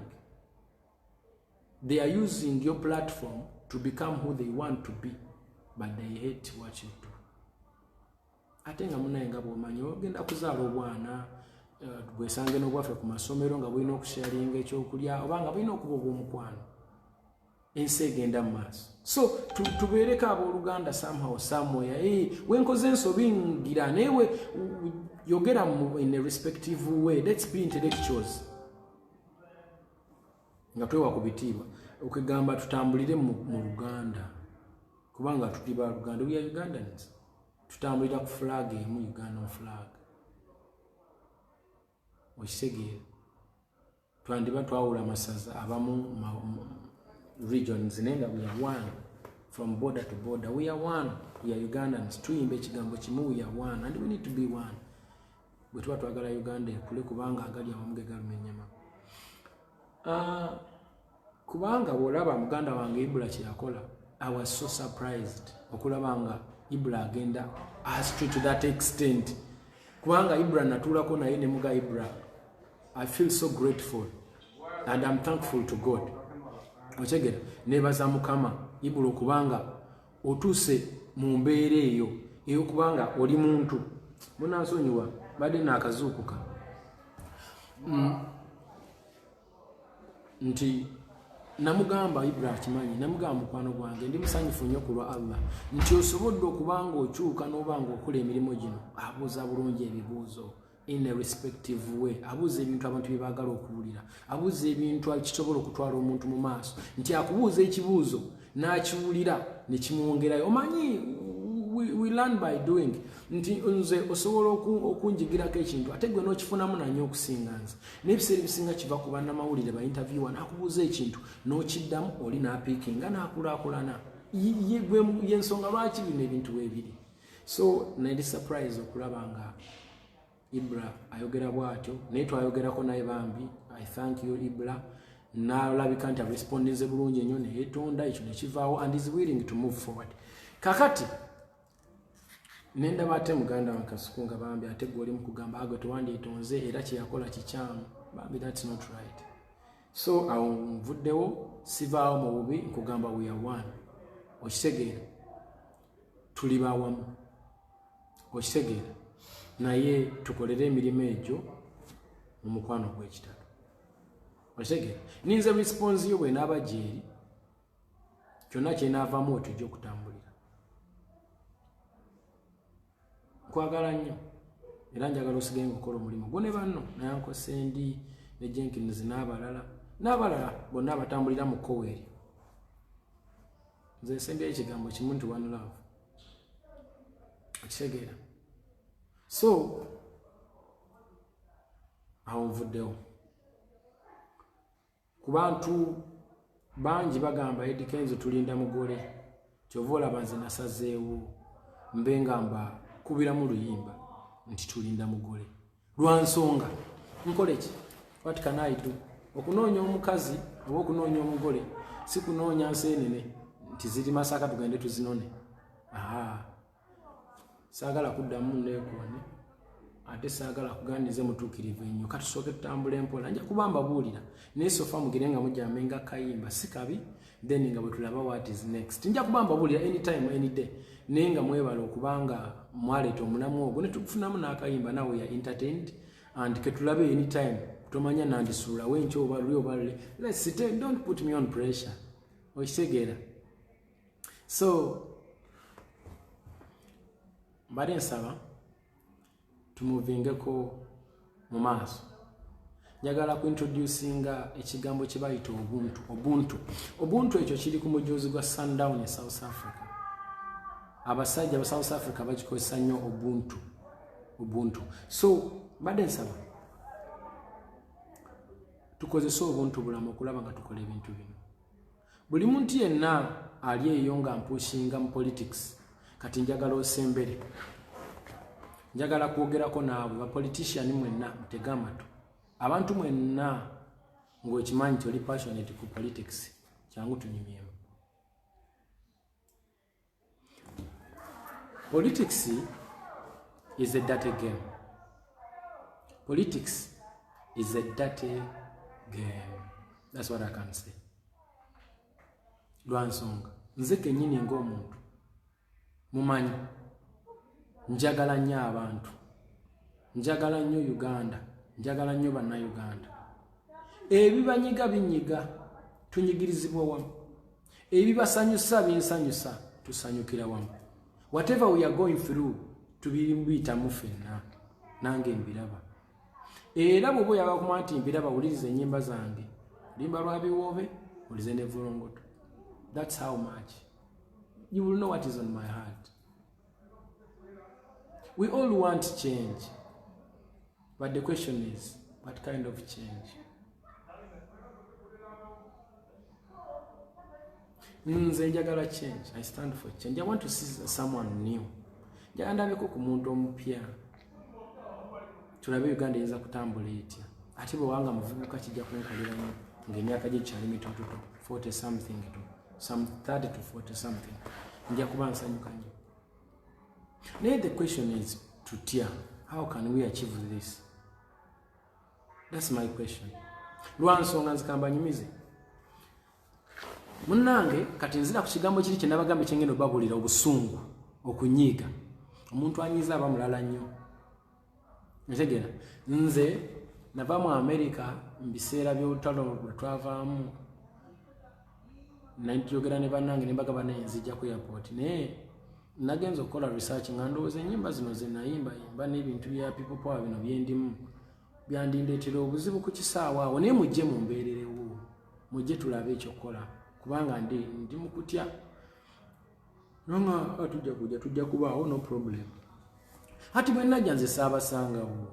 they are using your platform to become who they want to be but they hate what you do atenga munayenga bwomanyi ogenda kuzaala obwana bwesange n'obwaffe ku masomero nga bulina okusharinga ekyokulya obanga bulina okuba obw'omukwano ensi egenda mu maaso so tubeereko abooluganda somehow somewhere wenkoze ensobi ngira newe yogera in a respective way let's be intellectuals nga twewa ku bitiibwa okugamba tutambulire mu Luganda kubanga tuli ba Luganda we are Ugandans tutambulira ku flag emu Uganda flag okisegeera twandiba twawula amasaza abamu regions nenga we are one from border to border. We are one. We are Ugandans. Tuyimbe ekigambo kimu, we are one and we need to be one. Bwe tuba twagala Uganda ekule kubanga agali awamuge galumenyema. Kubanga bwolaba muganda wange Ibra kye yakola, I was so surprised okulabanga Ibra agenda astray to that extent. Kubanga Ibra natulako naye ne muga Ibra. I feel so grateful and I'm thankful to God. Ochegera nebaza mukama Ibra kubanga otuse mu mbeera eyo kubanga oli muntu munansonyiwa badde nakazuukuka nti namugamba Ibra akimanyi, namugamba mukwano gwange ndi musanyufu nnyo ku lwa Allah nti osobodde okubanga okyuka n'obanga okola emirimu gino. Abuuza bulungi ebibuuzo in a respective way, abuuza ebintu abantu bye baagala okuwulira, abuuza ebintu kisobola okutwala omuntu mu maaso, nti akubuuza ekibuuzo n'akiwulira ne kimwongerayo. Omanyi we learn by doing. Nti nze osobola okunjigirako ekintu ate gwe n'okifunamu nanyo okusinga nze. N'ebiseera ebisinga kiva ku bannamawulire ba interviewer n'akubuuza ekintu n'okiddamu oli n'apiikinga n'akulaakulana. Y'ensonga lwaki bino ebintu weebiri. So nali surprise okulaba nga Ibra ayogera bw'atyo, naye twayogerako naye bambi. I thank you Ibra. N'alabika nti respondinze bulungi ennyo ne yeetonda ekyo ne kivaawo and is willing to move forward. Kakati nenda bate muganda wa Kasuku nga bambi ate goli mu kugamba ago tewandyetonze era kye yakola kikyamu. Bambi that's not right. So awo nvuddewo sivaawo mu bubi nkugamba we are one. Okitegeera tuli bawamu. Okitegeera naye tukolere emirimu egyo mu mukwano gw'ekitalo. Okitegeera ninze response yo bwe naaba gyeri kyonna kyenaavaamu otujja okutambulira. Nkwagala nnyo era njagala osigaye ng'okola omulimu gwo ne banno Nayanko Sendi ne Jenkins n'abalala bonna abatambulira mu kkowa eryo. Nze nsembyayo ekigambo kimu nti one love. Okitegeera. So awo nvuddewo ku bantu bangi bagamba Eddy Kenzo tulinda mugole, kyova olaba nze nasazeewo mbe ngamba kubiramu luyimba nti tulinda mugole lwa nsonga nkole ki? What can I do? Okunoonya omukazi oba okunoonya omugole si kunoonya nseenene nti ziri Masaka tugende tuzinone. Saagala kuddamu neekoone ate saagala kugandize mutuukirivu ennyo. Katusooke tutambula empola nja kubamba buulira naye sofa mugire nga mujjame nga kayimba si kabi then nga bwe tulaba what is next. Nja kubamba buulira anytime any day naye nga mwebala okubanga mwaleeta omunamu ogwo ne tukufunamu n'akayimba nawe ya entertained and ketulabe anytime tomanya nandisuula wenkyo oba luli oba lule. Let's sit and don't put me on pressure. Okitegeera. So mbadde nsaba tumuvingeko mu maaso. Njagala kuintroducinga ekigambo kye bayita Ubuntu ekyo kiri ku mujuzi gwa Sundown e South Africa. Abasajja aba South Africa bakikozesa nnyo Ubuntu. So mbadde nsaba tukozese Ubuntu bulamu okulaba nga tukola ebintu bino. Buli muntu yenna ali eyo nga mpushinga mu politics kati njagala osembere. Njagala kwogerako naabwe ba politician mwenna mutega amatu. Abantu mwenna ng'okimanyi nti oli passionate ku politics kyangu tunyumyemu. Politics is a dirty game. Politics is a dirty game. That's what I can say. Lwansonga nze kennyini ng'omuntu mumanyi njagala nnyo abantu, njagala nnyo Uganda, njagala nnyo bannayuganda. Ebibanyiga binyiga tunyigirizibwa wamu, ebibasanyusa binsanyusa tusanyukira wamu. Whatever we are going through tubiyitamu ffenna nange mbiraba. Era bw'oba oyagala okumanya nti mbiraba wuliriza ennyimba zange, limba lwa biwoobe ulize ne Vulongoto. That's how much you will know what is on my heart. We all want change, but the question is, what kind of change? nze njagala change. I stand for change. I want to see someone new. Njagala ndabeko ku muntu omupya. Tulabe Uganda eyinza kutambula etya. Ate bwe wanga muvubuka kijja kunkolera nnyo ng'emyaka gye kyali mitototo 40 something to some 30 to 40 something. Nja kuba nsanyuka nnyo. Now the question is tutya. How can we achieve this? That's my question. Lwansonga nzikamba nyumize. Munnange kati nzira ku kigambo kiri kye nabagambe kyengendo babulira obusungu okunyiiga. Omuntu anyiza abamulala nnyo. Ntegera nze nava mu America mbiseera by'olutalo twavaamu nanjogera ne bannange ne mbagamba naye nzijja ku airport naye nagenza okukola research nga ndowooza ennyimba zino ze nayimba n'ebintu bya people power bino byendimu byandindeetera obuzibu ku kisaawa awo naye mujje mumbeererewo mujje tulabe ekyokukola kubanga ndi mu kutya nonga tujja kubaawo no problem. Hati bwe najja nze saabasangawo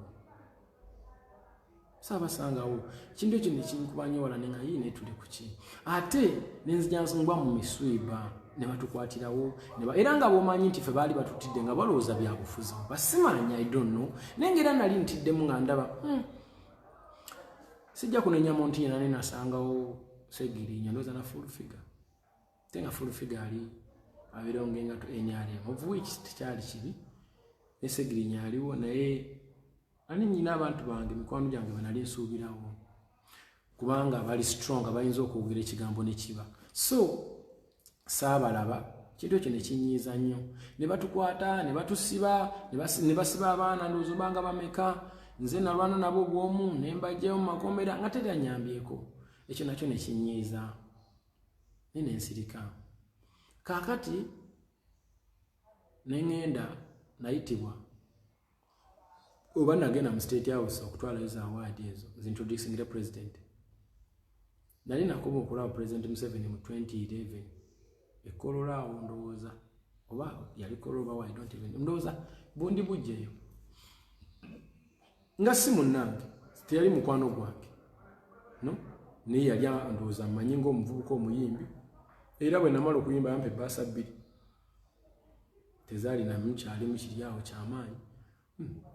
kintu ekyo ne kinkubanyola nenga yii ne tuli kuki ate nenzija nsongwa mu miswiba ne batukwatirawo era nga bwomanyi nti ffe baali batutidde nga balowooza byabufuzi basimanya I don't know nengera nali ntiddemu nga ndaba sijja kunenya muntu yena ne nasangawo Segirinya ndowooza na full figure tenga full figure ali abirongenga to enyali of which tekyali kibi ne Segirinya aliwo naye ani nyina abantu bange mikwano gyange banali nsuubirawo kubanga bali strong abayinza okuwugira ekigambo ne kiba so saabalaba kintu ekyo ne kinyiiza nnyo ne batukwata ne batusiba ne basiba abaana ndowooza banga bameka nze nalwana nabo obwomu ne mbajjayo mu makomera nga teranyambyeko ekyo nakyo ne kinyiiza ne nsirika kaakati ne ngenda nayitibwa oba nagenda mu State House okutwala ezo award ezo introducing the president nali nakoma okulaba President Museveni mu 2011 ekolola awo ndowooza oba yali kolola I don't even ndowooza bundi bujjeyo nga si munnange teyali mukwano gwange no naye yali ndowooza mmanyi ng'omuvubuka omuyimbi era bwe namala okuyimba yampa ebbaasa 2 tezaali namukyali mu kiri awo kyamaanyi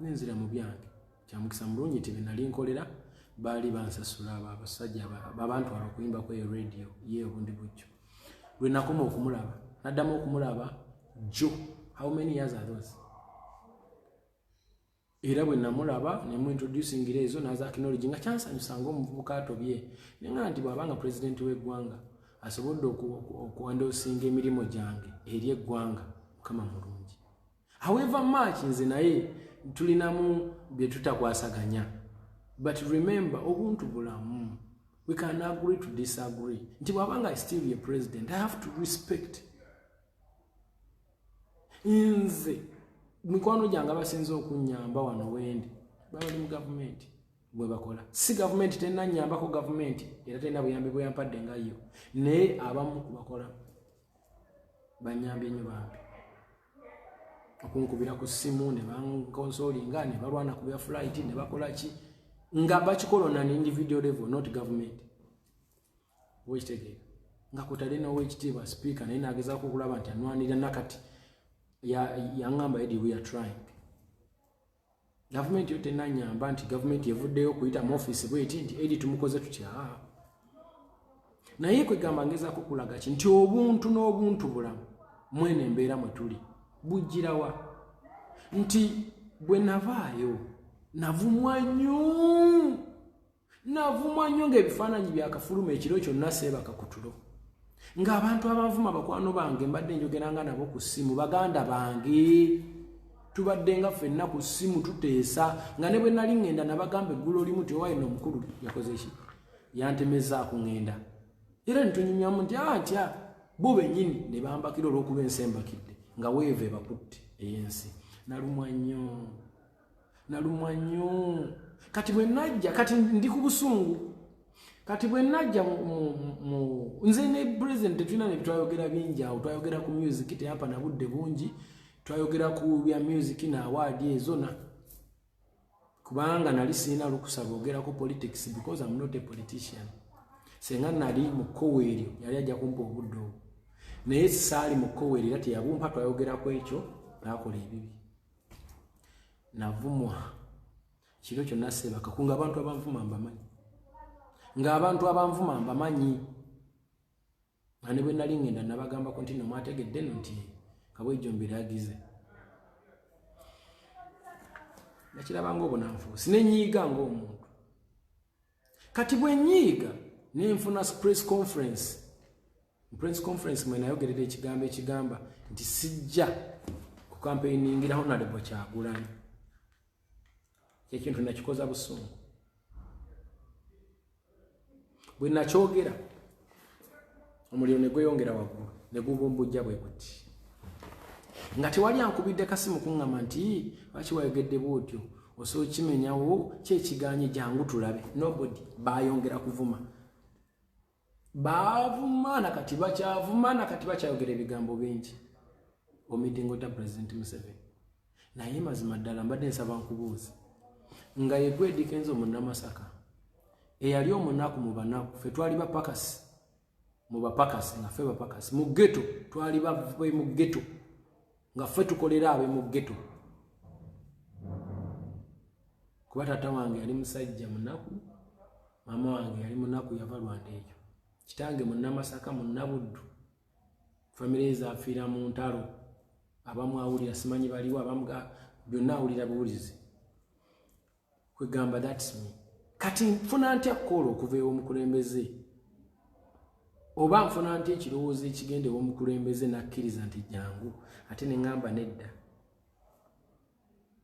nenzira mu byange kyamukisa mulungi ti nali nkolera baali bansasula abasajja abantu abakuyimba ku radio ye obundi bujjo lwe nakoma okumulaba naddamu okumulaba jo how many years are those era bwe namulaba ne mu introducing ezo naza acknowledge nga kyansanyusa ng'omuvubuka atobye nenga nti bw'abanga president w'eggwanga asobodde okuwandosinga emirimu gyange eri eggwanga mukama mulungi however much nze naye tulinamu bye tutakwasaganya but remember obuntu bulamu we can agree to disagree nti bw'abanga still a president I have to respect nze mikwano gyange abasinza okunyamba wano wendi bali mu gavumenti bwe bakola si gavumenti tenanyambako gavumenti era tena buyambi bweyampadde nga yo naye abamu kubakola banyambye nnyo bambi okunkubira ku ssimu ne bankonsolinga ne balwana ku bya flight ne bakola ki nga bakikolona ne individual level not government wekitegera nga kutali n'owekitiibwa speaker naye nagezaako okulaba nti anwanirira nakati yaŋŋamba edi we are trying gavumenti yo tenanyamba nti gavumenti evuddeyo okuyita mu office bweti nti edi tumukoze tutya naye kwegamba ngezaako okulaga ki nti obuntu n'obuntu bulamu mwene embeera mwe tuli bujjirawa nti bwe navaayo navumwa nnyo ng'ebifaananyi byakafuluma ekiro kyonna seebaka ku tulo ng'abantu abavuma bakwano bange mbadde njogeranga nabo ku ssimu baganda bange tubadde nga ffenna ku ssimu tuteesa nga ne bwe nali ŋŋenda nabagamba eggulo limu ti owayina omukulu yakoze ki yantemezaako ŋŋenda era nitunyumyamu nti atya bo bennyini ne bambakira olw'okuba ensi embakidde nga weeva ebakutte ey'ensi nalumwa nnyo kati bwe najja kati ndi ku busungu kati bwe najja nze ne president tetulina ne twayogera bingi awo twayogera ku music teyampa na budde bungi twayogera ku bya music na award ezona kubanga nali sina lukusa boogera ku politics because I'm not a politician senga nali mu kkoweeryo yali ajja kumpa obudde obwo naye saali mukowerera teyabumpa twayogerako ekyo nakola ebibi navumwa kiro kyonna Sseebaka kunga abantu abanvuma mbamanyi ng'abantu abanvuma mbamanyi ane bwe nali ngenda nabagambako nti no mwategedde no nti Kabwejjo mbiraagize nakirabanga obunanfuusi nenyiiga ng'omuntu kati bwe nyiiga nenfuna press conference mwe nayogerera ekigambo ekigamba nti sijja ku campaigningira Honorable Kyagulanyi ekintu nakikoza busungu bwe nakyogera omuliro ne gweyongera waggulu ne gubumbujja bwe guti nga tewali ankubidde kasimu kuŋŋamba nti lwaki wayogedde bwotyo osobola kimenyawo kyekiganye jangu tulabe nobody bayongera kuvuma bavuma nakati bakyavuma nakati bakyayogera ebigambo bingi omidingota President Museveni naye mazima ddala mbadde nsaba nkubuuza nga yegwe Dickens omunnamasaka eyali omunaku mu banaku ffe twali bapakasi mu bapakasi nga ffe bapakasi mu ghetto twali bave mu ghetto nga ffe tukolera abe mu ghetto kuba taata wange yali musajja munaku mama wange yali munaku yava Rwanda ekyo kitange munnamasaka munnabuddu famire zaafiira mu ntalo abamu awulira simanyi baliwo abamu byonna awulira buwulizi kwegamba that's me kati nfuna ntya kola okuva ew'omukulembeze oba nfuna ntya ekirowoozo ekigenda ew'omukulembeze nakkiriza nti jangu ate ne ŋŋamba nedda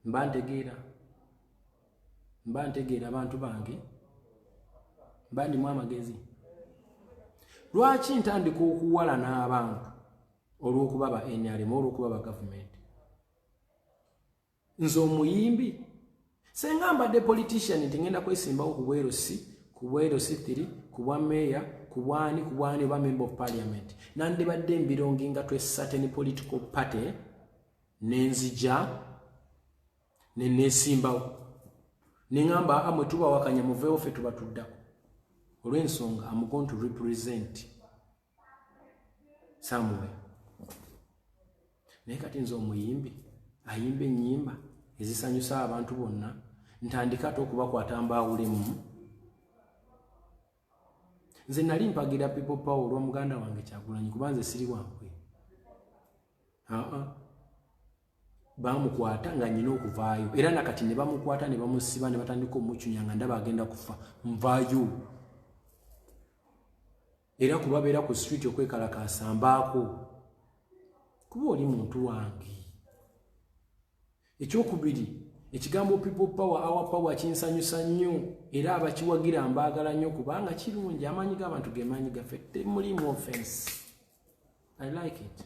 mba ntegeera abantu bange mba ndimu amagezi lwaki ntandika okuwalana abantu olw'okuba ba NRM olw'okuba ba gavumenti nze omuyimbi senga mbadde politician nti ngenda kwesimbawo ku bwerosi 3 ku bwa meya ku bwani oba member of parliament nandibadde mbirongi nga twesate ne political party nenzija nesimbawo nengamba amwe tubawakanya muveewo ffe tuba tuddako olw'ensonga I'm going to represent somewhere naye kati nze omuyimbi ayimba ennyimba ezisanyusa abantu bonna ntandika ate okubakwata mbaawulemu nze nali mpagira people power olwa muganda wange Kyagulanyi kuba nze siri wankwe bamukwata nga nyina okuvaayo era nakati ne bamukwata ne bamusiba ne batandika omucunya nga ndaba agenda kufa nvaayo era kubabeera ku street okwekalakaasa mbaako kuba oli muntu wange ekyokubiri ekigambo people power our power kinsanyusa nnyo era abakiwagira mbaagala nnyo kubanga kirungi amanyi g'abantu gemanyi gaffe temulimu offense I like it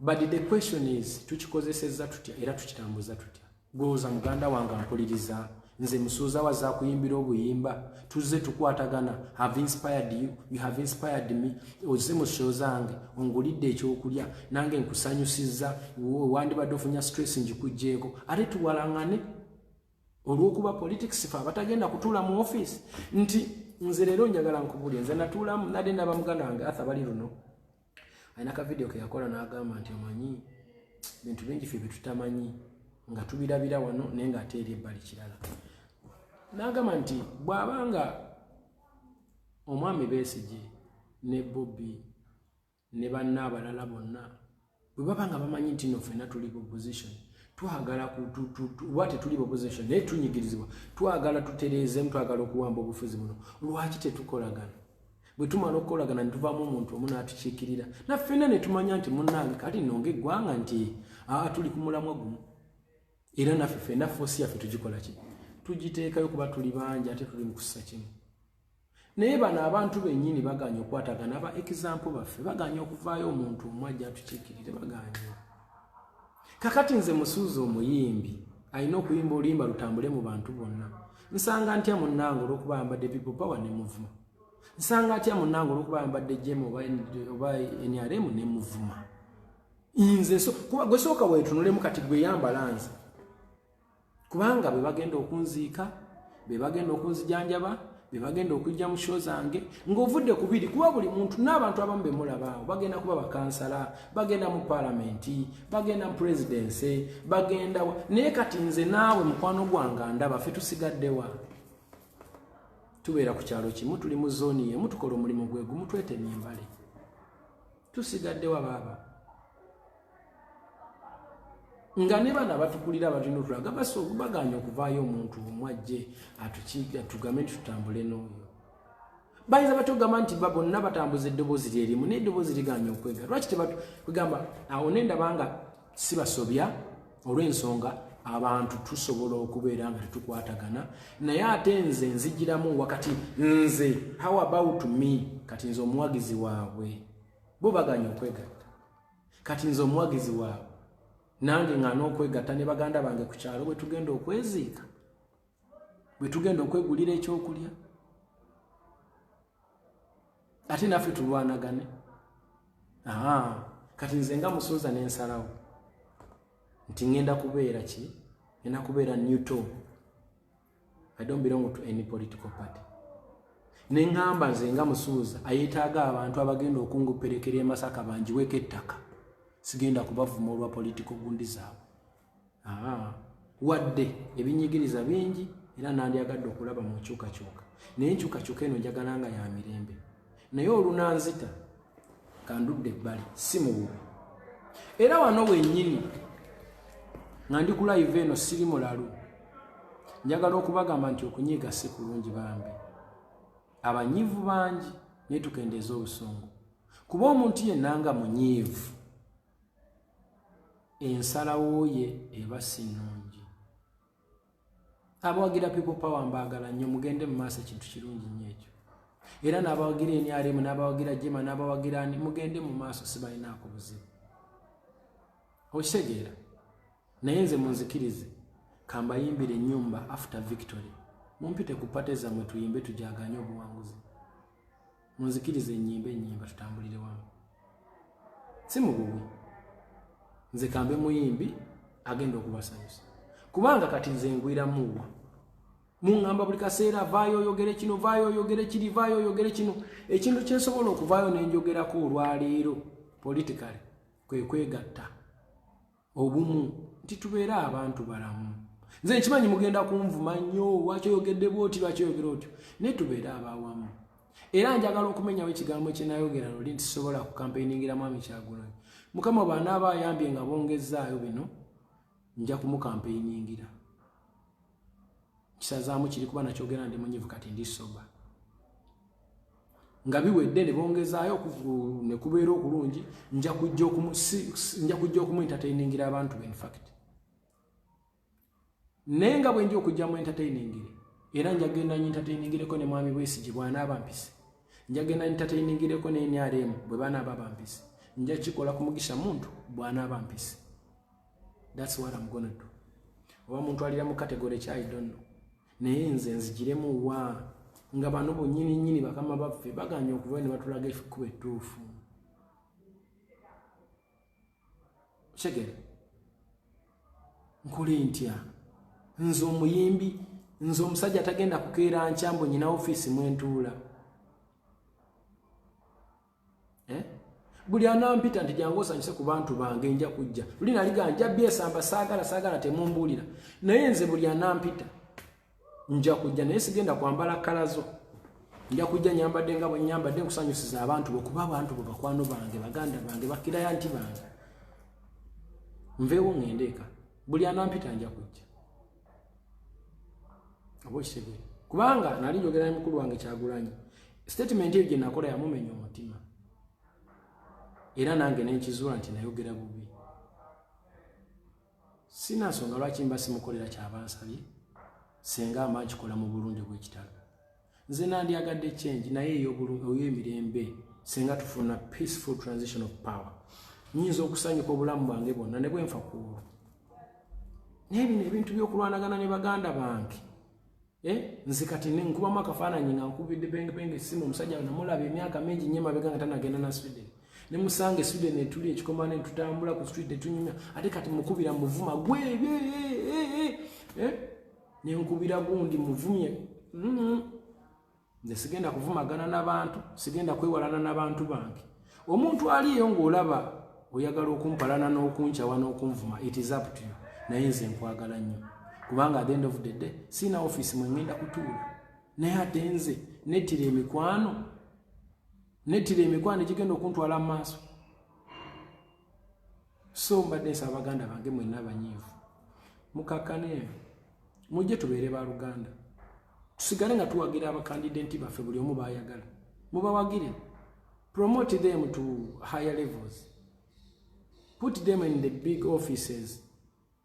but the question is tukikozesezza tutya era tukitambuza tutya gwooza muganda wange mpuliriza nze musuuza wazza kuyimbira obuyimba tuzze tukwatagana have inspired you have inspired me ozze mu show zange ongulidde ekyokulya nange nkusanyusizza wandibadde ofunya stress njikujjeeko ate tuwalaŋŋane olw'okuba politics fe abatagenda kutuula mu office nti nze leero njagala nkubulye nze natuulamu nadde ndaba muganda wange Arthur bali luno alina ka video ke yakola n'agamba nti omanyi bintu bingi ffe betutamanyi nga tubirabira wano naye ng'ate eri ebbali kirala n'agamba nti bw'abanga omwami Besigye ne Bobby ne banna abalala bonna bwe baba nga bamanyi nti no ffenna tuli opposition twagala oba tetuli opposition naye tunyigirizibwa twagala tutereezemu twagala okuwamba obufuzi buno lwaki tetukolagana bwe tumala okukolagana ne tuvaamu omuntu omu n'atukiikirira naffenna ne tumanya nti munnange kati nonga eggwanga nti tuli ku mulamwa gumu era naffe ffenna foosi yaffe tugikola ki tugiteekayo kuba tuli bangi ate tuli mu kussa kimu naye bano abantu bennyini baganya okwatagana aba example baffe baganya okuvaayo omuntu omu ajja atukiikirire baganya kakati nze musuuza omuyimbi alina okuyimba oluyimba lutambule mu bantu bonna nsanga ntya munnange olw'okuba yambadde people power ne muvuma nsanga atya munnange olw'okuba yambadde jemu oba NRM ne muvuma nze kuba gwe sooka weetunulemu kati gwe yambala nze kubanga be bagenda okunziika be bagenda okunzijanjaba bebagenda okujja mu show zange ng'ovudde ku biri kuba buli muntu n'abantu abamu be mulabaawo bagenda kuba bakansala bagenda mu paalamenti bagenda mu presidency bagenda naye kati nze naawe mukwano gwange ndaba ffe tusigaddewa tubeera ku kyalo kimu tuli mu zooni yemu tukola omulimu gwe gumu twetemye embale tusigaddewa baaba nga ne bana batukulira batino tulaga baganya okuvaayo omuntu omwajje atugambe nti tutambule n'oyo bayinza batugamba nti bonna batambuza eddoboozi lyerimu naye eddoboozi liganya okwega lwaki tebatugamba awo nendabanga si basobya olw'ensonga abantu tusobola okubeera nga tetukwatagana naye ate nze nzigiramu wakati nze how about me kati nze omuwagizi waabwe bo baganya okwegatta kati nze omuwagizi waabwe nange nga n'okwegatta ne baganda bange ku kyalo bwe tugenda okweziika bwe tugenda okwegulira ekyokulya ate naffe tulwanagane kati nze nga musooza n'ensalawo nti ngenda kubeera ki ngenda kubeera neutral. I don't belong to any political party. Nengamba nze nga musuuza ayetaaga abantu abagenda okunguperekera e Masaka banjiweko ettaka sigenda kubavuma olwa political gundi zaabwe. Wadde ebinyigiriza bingi era nandyagadde okulaba mu nkyukakyuka naye enkyukakyuka eno njagala nga ya mirembe naye olunanzita kandudde ebbali si mu bubi era wano wennyini nga ndi ku live eno siri mulalu njagala okubagamba nti okunyiiga si kulungi bambi abanyiivu bangi naye tukendeeza obusungu kuba omuntu yenna nga munyiivu ensalawo ye eba si nnungi. Abawagira people power mbaagala nnyo mugende mu maaso ekintu kirungi nnyo ekyo era n'abawagira NRM n'abawagira Jema n'abawagira mugende mu maaso sibalinaako buzibu okitegeera naye nze munzikirize kambayimbire ennyumba after victory mumpite ku pate zammwe tuyimbe tujaganye obuwanguzi munzikirize ennyimba tutambulire wamu si mu bubi nze kambe muyimbi agenda okubasanyusa kubanga kati nze ngwira muwa mungamba buli kaseera vaayo oyogere kino vaayo oyogere kiri vaayo oyogere kino ekintu kyensobola okuvaayo nenjogerako olwaleero politically kwe kwegatta obumu nti tubeera abantu balamu nze nkimanyi mugenda kunvuma nnyo lwaki oyogedde bwoti lwaki oyogera otyo naye tubeera abawamu era njagala okumenyawo ekigambo kyenayogera luli nti sobola kukampeiningira Mwami Kyagulanyi Mukama bw'anaaba ayambye nga bongezaayo bino nja kumukampeiningira kisazaamu kiri kuba nakyogera ndi munyivu kati ndi soba nga biwedde ne bongezaayo ne kubeera okulungi nja kujja okumu-entertainingira abantu be in fact naye nga bwe nja okujja mu entertainingire era njagenda nyi-entertainingireko ne Mwami Bwesigye bw'anaaba mpise njagenda nyi-entertainingireko ne NRM bwe banaaba bampise nja kikola ku Mugisha Muntu bw'anaaba mpise. That's what I'm gonna do. Oba muntu alira mu category kya I don't know naye nze nzigiremu wa nga bano bonnyini bakama baffe baganya okuva ne batulaga ekkubo ettuufu kyegere nkole ntya nze omuyimbi nze omusajja tagenda kukeera nkyambo nyina ofiisi mwentuula buli anampita nti jangu osanyuse ku bantu bange nja kujja luli naliga nja byesamba saagala temumbuulira naye nze buli anampita nja kujja naye sigenda kwambala kalazo nja kujja nyambadde nga bwe nyambadde nkusanyusiza abantu bo kuba abantu bo bakwano bange baganda bange bakiraya nti bange nveewo ngendeeka buli anampita nja kujja oba okitegeera kubanga nali njogera ne mukulu wange Kyagulanyi statement eyo gye nakola yamumenya omutima era nange nenkizuula nti nayogera bubi sina nsonga lwaki mba simukolera kyabansabye senga amakikola mu bulungi bw'ekitalo nze nandyagadde change naye ey'emirembe senga tufuna peaceful transition of power nyinza okusanyuka obulamu bwange bwonna ne bwenfa kuolwo naye bino ebintu by'okulwanagana ne baganda bange nze kati nkubamu akafaananyi nga nkubidde benge simu omusajja namulaba emyaka mingi nnyo emabega nga tanagenda na Sweden ne musange Sweden etuli ekikoma ne tutambula ku street etunyumya ate kati mukubira muvuma gwe ne nkubira gundi muvumye nze sigenda kuvumagana n'abantu, sigenda kwewalana n'abantu bange. Omuntu aliyo ng'olaba oyagala okumpalana n'okuncawa n'okunvuma, it is up to you. Naye nze nkwagala nnyo kubanga at the end of the day sina office mwe ngenda kutuula. Naye ate nze nettira emikwano egigenda okuntwala mu maaso. So mbadde nsaba baganda bange mwenna abanyiivu mukakkane, mujje tubeere ba Luganda, tusigale nga tuwagira abakandidenti baffe buli omu baayagala, mubawagire, promote them to higher levels, put them in the big offices.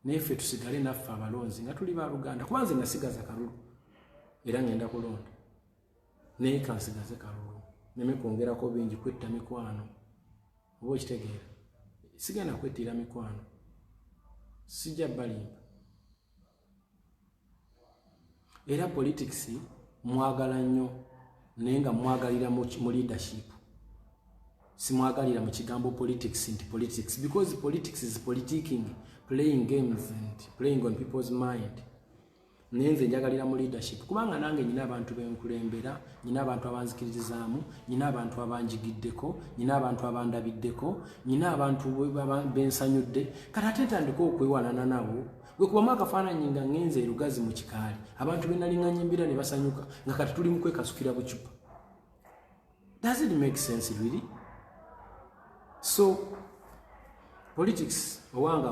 Neffe tusigale naffe abalonzi nga tuli ba Luganda, kuba nze nasigaza kalulu era ngenda kulonda, naye kansigaze kalulu neme kwongerako bingi, kwetta mikwano. Oba okitegeera, sigenda kwettira mikwano, sijja balimba. Era politics mwagala nnyo naye nga mwagalira mu leadership, simwagalira mu kigambo politics nti politics, because politics is politicking, playing games and playing on people's mind. Nenze njagalira mu leadership kubanga nange nyina abantu benkulembera, nyina abantu abanzikirizaamu, nyina abantu abanjigiddeko, nyina abantu abandabiddeko, nyina abantu bensanyudde. Kati ate ntandika okwewalana nabo gwe kubamu akafaananyi nga ngenze erugazi mu kikaali, abantu benalinga nyimbira ne basanyuka nga kati tuli mu kwekasukira bucupa. Does it make sense really? So politics owanga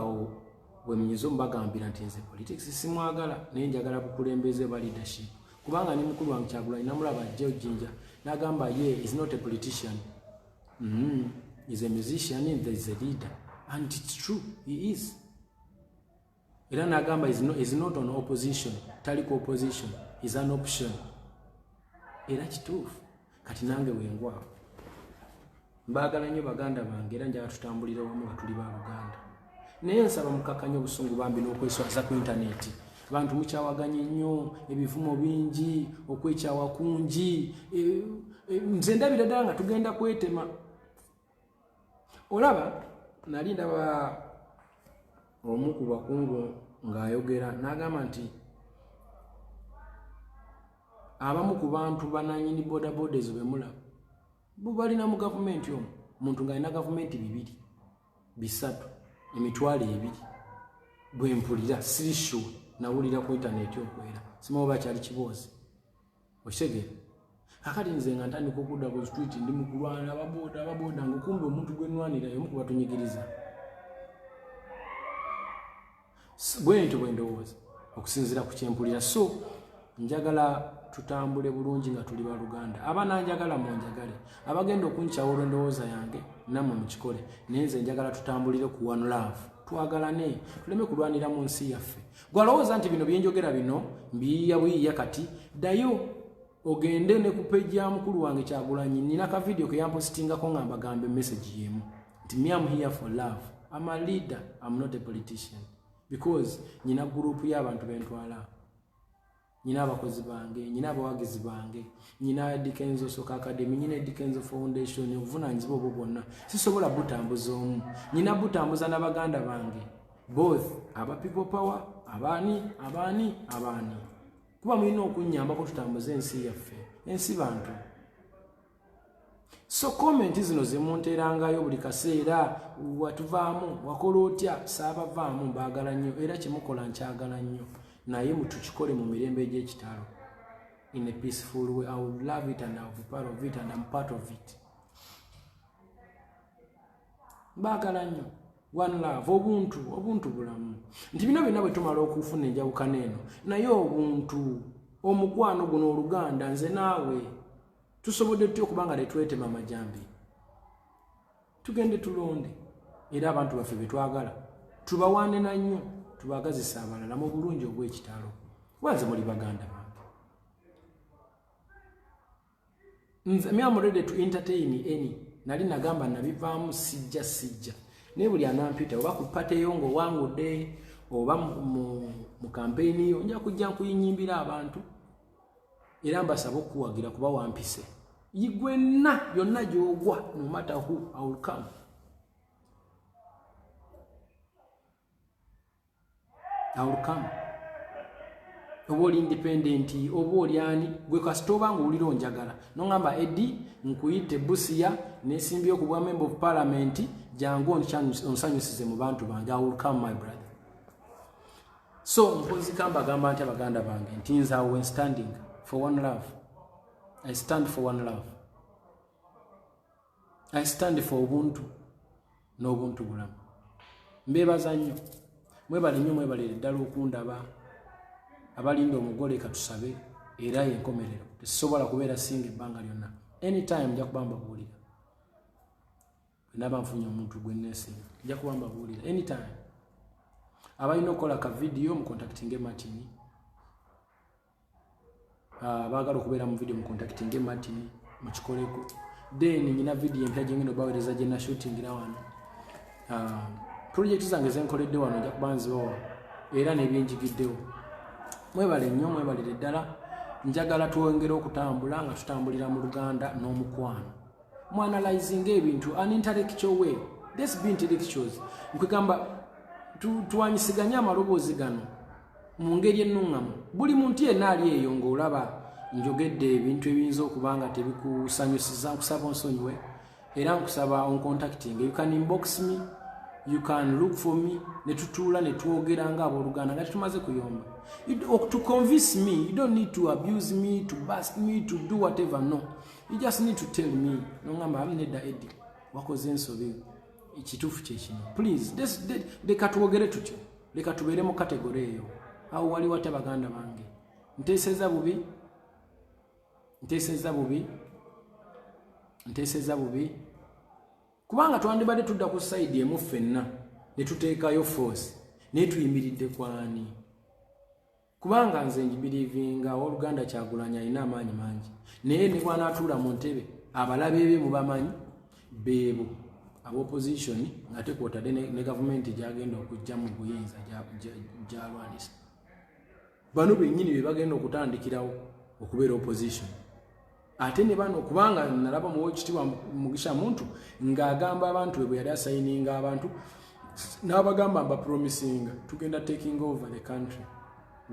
we mnyizo mbagambira nti nze politics simwagala, naye njagala bukulembeze ba leadership kubanga ni mukulu wange Kyagulanyi namulaba ajja Jinja n'agamba ye is not a politician, is a musician and there is a leader, and it's true, he is. Era n'agamba is not on opposition, taliko opposition, is an option. Era kituufu. Kati nange wengwawo mbagala nnyo baganda bange era njagala tutambulire wamu nga tuli ba Luganda. Naye nsaba mukakkanya obusungu bambi n'okweswaza ku intaneti. Abantu mukyawaganye nnyo, ebivumo bingi, okwekyawa kungi. Nze ndabira ddala nga tugenda kwetema. Olaba nali ndaba omu ku bakungu ng'ayogera n'agamba nti abamu ku bantu bananyini boda ezo bemulaba bo balina mu gavumenti omwo, muntu ng'alina gavumenti 2 3 emitwalo 2 bwe mpulira siri sure, nawulira ku intaneti okwera simanyi oba kyali kiboozi, okitegeera. Kakati nze nga ntandika okudda ku street ndi mu kulwana ababoda ng'okumbe omuntu gwe nnwanira y'omu ku batunyigiriza. Bwe ntyo bwe ndowooza okusinziira ku kyempulira. So njagala tutambule bulungi nga tuli ba Luganda. Abananjagala munjagale, abagenda okunkyawa olw'endowooza yange nammwe mukikole, naye nze njagala tutambulire ku one love, twagalane, tuleme kulwanira mu nsi yaffe. Gwalowooza nti bino byenjogera bino mbiyiya buyiya, kati ddayo ogende ne ku page ya mukulu wange Kyagulanyi, nina ka video ke yampositingako nga mbagambe message yemu nti me am here for love, I'm a leader, I'm not a politician, because nyina group y'abantu bentwala, nyina abakozi bange, nyina abawagizi bange, nyina Dikenzo Soka Academy, nyina Dikenzo Foundation, obuvunanyizibwa obwo bwonna sisobola butambuza omu, nyina butambuza n'abaganda bange both aba people power, abaani kuba mulina okunnyambako tutambuze ensi yaffe, ensi bantu. So comment zino zemunterangayo buli kaseera, watuvaamu, wakola otya, saabavaamu, mbaagala nnyo era kyemukola nkyagala nnyo, naye mutukikole mu mirembe egy'ekitalo, in a peaceful way. I would love it and I'll be part of it and I'm part of it. Mbaagala nnyo. One love, obuntu bulamu. Nti bino byonna bwe tumala okufuna enjawukana eno, naye obuntu, omukwano guno Oluganda, nze naawe tusobodde tutya okuba nga tetwetema amajambi, tugende tulonde era abantu baffe betwagala tubawaane na nnyo, tubagazisa abalala mu bulungi obw'ekitalo. Wanze muli baganda bange, nze me am ready to entertain any. Nali nagamba nabivaamu sijja naye buli anampita oba ku pate yo ng'owangudde oba mu campaign yo, nja kujja nkuyinyimbira abantu era mbasaba okuwagira kuba wampise yigwenna yonna gy'ogwa, no matter who, I will come. oba oli independent oba oli ani gwe kasita oba ng'owulira onjagala n'oŋŋamba Eddie nkuyite Busia neesimbyeyo ku bwa member of parliament jangu onsanyusize mu bantu bange. I will come my brother. So mpozika mbagamba nti abaganda bange nti nze awo standing for one love. I stand for one love. I stand for ubuntu n'obuntu bulamu. Mbeebaza nnyo mwebale nnyo mwebalire ddala okundaba abalinda omugole katusabe era yenkomerero tesobola kubeera singa ebbanga lyonna. Anytime nja kuba mbabuulira naba nfunye omuntu gwe nneesinga nja kuba mbabuulira anytime. Abalina okukola ka video mu contacting Martin, baagala okubeera mu video mu contacting Martin mukikoleko. Then nina video empya gye ngenda obaweereza gye na shootingira wano. Project zange zenkoledde wano nja kuba nzibawa era n'ebyenjigiddewo. Mwebale nnyo mwebalire ddala. Njagala twongere okutambula nga tutambulira mu Luganda n'omukwano. Mwanalizing ebintu an intellectual way. Let's be intellectuals. Nkugamba tuwanyisiganya amaloboozi gano mu ngeri ennungamu. Buli muntu yenna ali eyo ng'olaba njogedde ebintu ebiyinza okuba nga tebikusanyusiza, nkusaba onsonyiwe era nkusaba on contacting. You can inbox me, you can look for me, ne tutuula ne twogera ng'abooluganda nga tumaze kuyomba. To convince me, you don't need to abuse me, to bust me, to do whatever. No, you just need to tell me nongamba amneda Eddie wakoze ensobi ekituufu kyekino. Please leka twogere tutyo, leka tubeere mu kategori eyo. Awo wali wate baganda bange nteeseza bubi kubanga twandibadde tudda ku side emu ffenna ne tuteekayo force ne tuyimiridde kwani. Kubanga nze njibirivinga Oluganda Kyagulanyi alina amaanyi mangi naye ne bw'anaatuula mu ntebe abalabe be mubamanyi beebo ab'opposition nga tekwotadde ne gavumenti gyagenda okujja mu buyinza gyalwanisa. Bano bennyini be bagenda okutandikirawo okubeera opposition. Ate ne bano kubanga nalaba mu Oweekitiibwa Mugisha Muntu ng'agamba abantu bwe yali asayininga abantu n'abagamba mba promisinga tugenda taking over the country.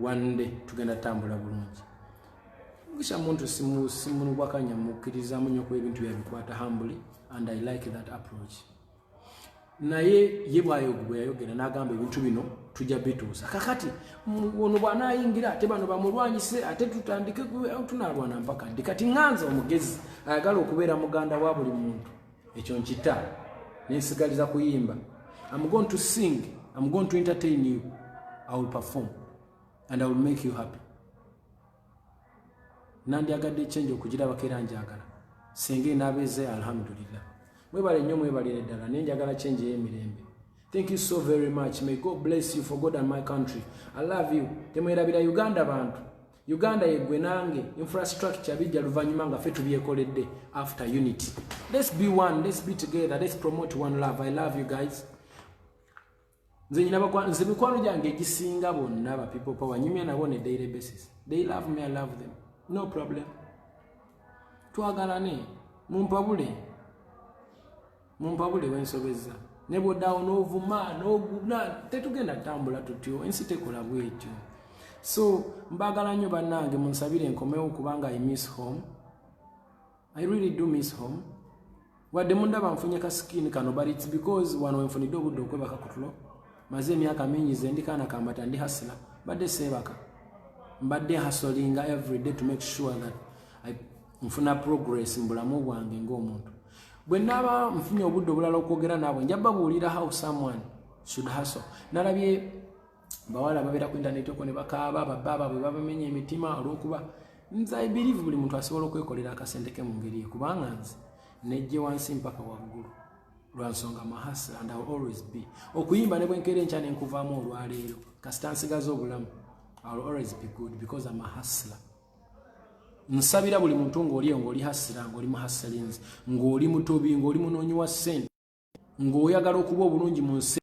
One day tugenda tambula bulungi. Mugisha Muntu simunubwakanya mukkirizamu nnyo ku ebintu byabikwata humbly and I like that approach. Naye ye bwe yayogera n'agamba ebintu bino tujja bituusa. Kakati ono bw'anaayingira ate bano bamulwanyise ate tutandike tunaalwana mpaka ddi. Kati ŋŋanza omugezi ayagala okubeera muganda wa buli muntu. Ekyo nkita neesigaliza kuyimba. I'm going to sing, I'm going to entertain you, I will perform and I will make you happy. Nandyagadde change okugirabako era njagala singa enaabeeze alhamdulillah. Mwebale nnyo mwebalire ddala nenjagala change y'emirembe. Thank you so very much. May God bless you for God and my country. I love you. Temwerabira Uganda bantu. Uganda yeggwe nange infrastructure bijja luvannyuma nga ffe tubyekoledde after unity. Let's be one, let's be together, let's promote one love. I love you guys. Nze mikwano gyange egisinga bonna ba people power nyumya nabo ne daily basis. They love me, I love them. No problem. Twagalane mumpabule wensobezza ne bw'oddawo n'ovuma n'oguna tetugenda tambula tutyo ensi tekola bwetyo. So mbagala nnyo bannange munsabire nkomewo kubanga I miss home. I really do miss home. Wadde mundaba nfunye ka skin kano but it's because wano wenfunidde obudde okwebaka ku tulo. Maze emyaka mingi ze ndikaana kambata ndi hasila badde seebaka mbadde hustlinga every day to make sure that nfuna progress mu bulamu bwange ng'omuntu. Bwe naba nfunye obudde obulala okwogera naabwe njaba buulira how someone should hustle. Nalabye bawala babeera ku internet okwo ne bakaaba bababa bwe babamenya emitima olw'okuba nze I believe buli muntu asobola okwekolera akasente ke mu ngeri ye kubanga nze nejje wansi mpaka waggulu lwansonga mahasla and I will always be. Okuyimba ne bwenkeera enkya ne nkuvaamu olwaleero kasita nsigaza obulamu I will always be good because I'm a hustler. Nsabira buli muntu ng'oliyo ng'oli hustler ng'oli muhustlinzi ng'oli mutobi ng'oli munoonyi wa ssente ng'oyagala okuba obulungi mu nsi.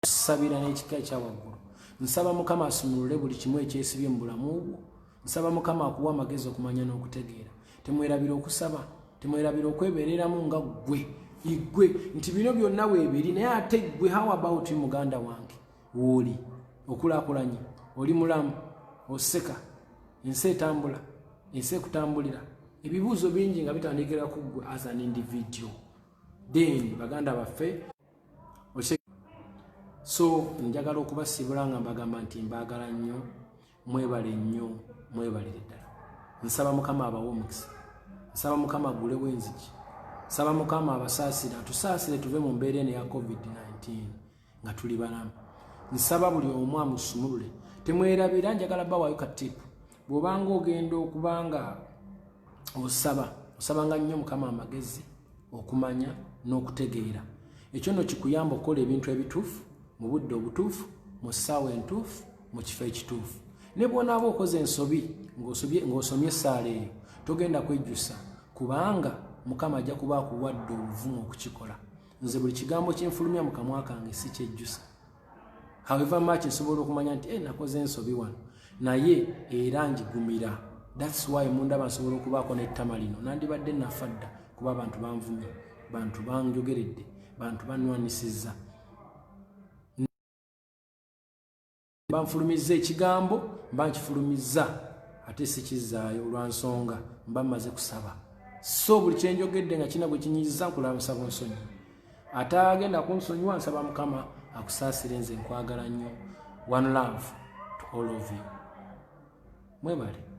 Nsabira n'ekika ekya waggulu. Nsaba Mukama asumulule buli kimu ekyesibye mu bulamu bwo. Nsaba Mukama akuwa amagezi okumanya n'okutegeera. Temwerabira okusaba, temwerabira okwebeereramu nga igwe nti bino byonna weebiri naye ate gwe how about you muganda wange w'oli okulaakulanye oli mulamu oseka ensi etambula ensi ekutambulira ebibuuzo bingi nga bitandikira ku ggwe as an individual then baganda baffe so njagala okubasibula nga mbagamba nti mbaagala nnyo mwebale nnyo mwebalire ddala nsaba mukama abawe omukisa nsaba mukama agulewo enzigi nsaba mukama abasaasire atusaasire tuve mu mbeera eno ya covid-19 nga tuli balamu nsaba buli omu amusumulule temwerabira njagala bawaayo katipu bw'obanga ogenda okubanga osabanga nnyo mukama amagezi okumanya n'okutegeera ekyo nno kikuyamba okukola ebintu ebituufu mu budde obutuufu mu ssaawa entuufu mu kifo ekituufu ne bw'onaaba okoze ensobi ng'osomye essaala eyo togenda kwejjusa kubanga mukama ajja kuba akuwadde obuvumu okukikola nze buli kigambo kyenfulumya mu kamwa kange si kyejjusa however much nsobola okumanya nti nakoze ensobi wano naye era njigumira that's why mundaba nsobola okubaako n'ettama lino nandibadde nafa dda kuba abantu banvumye bantu banjogeredde bantu banwanisizza banfulumizza ekigambo mba nkifulumizza ate sikizaayo olwansonga mba mmaze kusaba so buli kyenjogedde nga kina bwe kinyiiza nkulaba nsaba nsonyi ate agenda kunsonyiwa nsaba mukama akusaasire nze nkwagala nnyo one love to all of you mwebale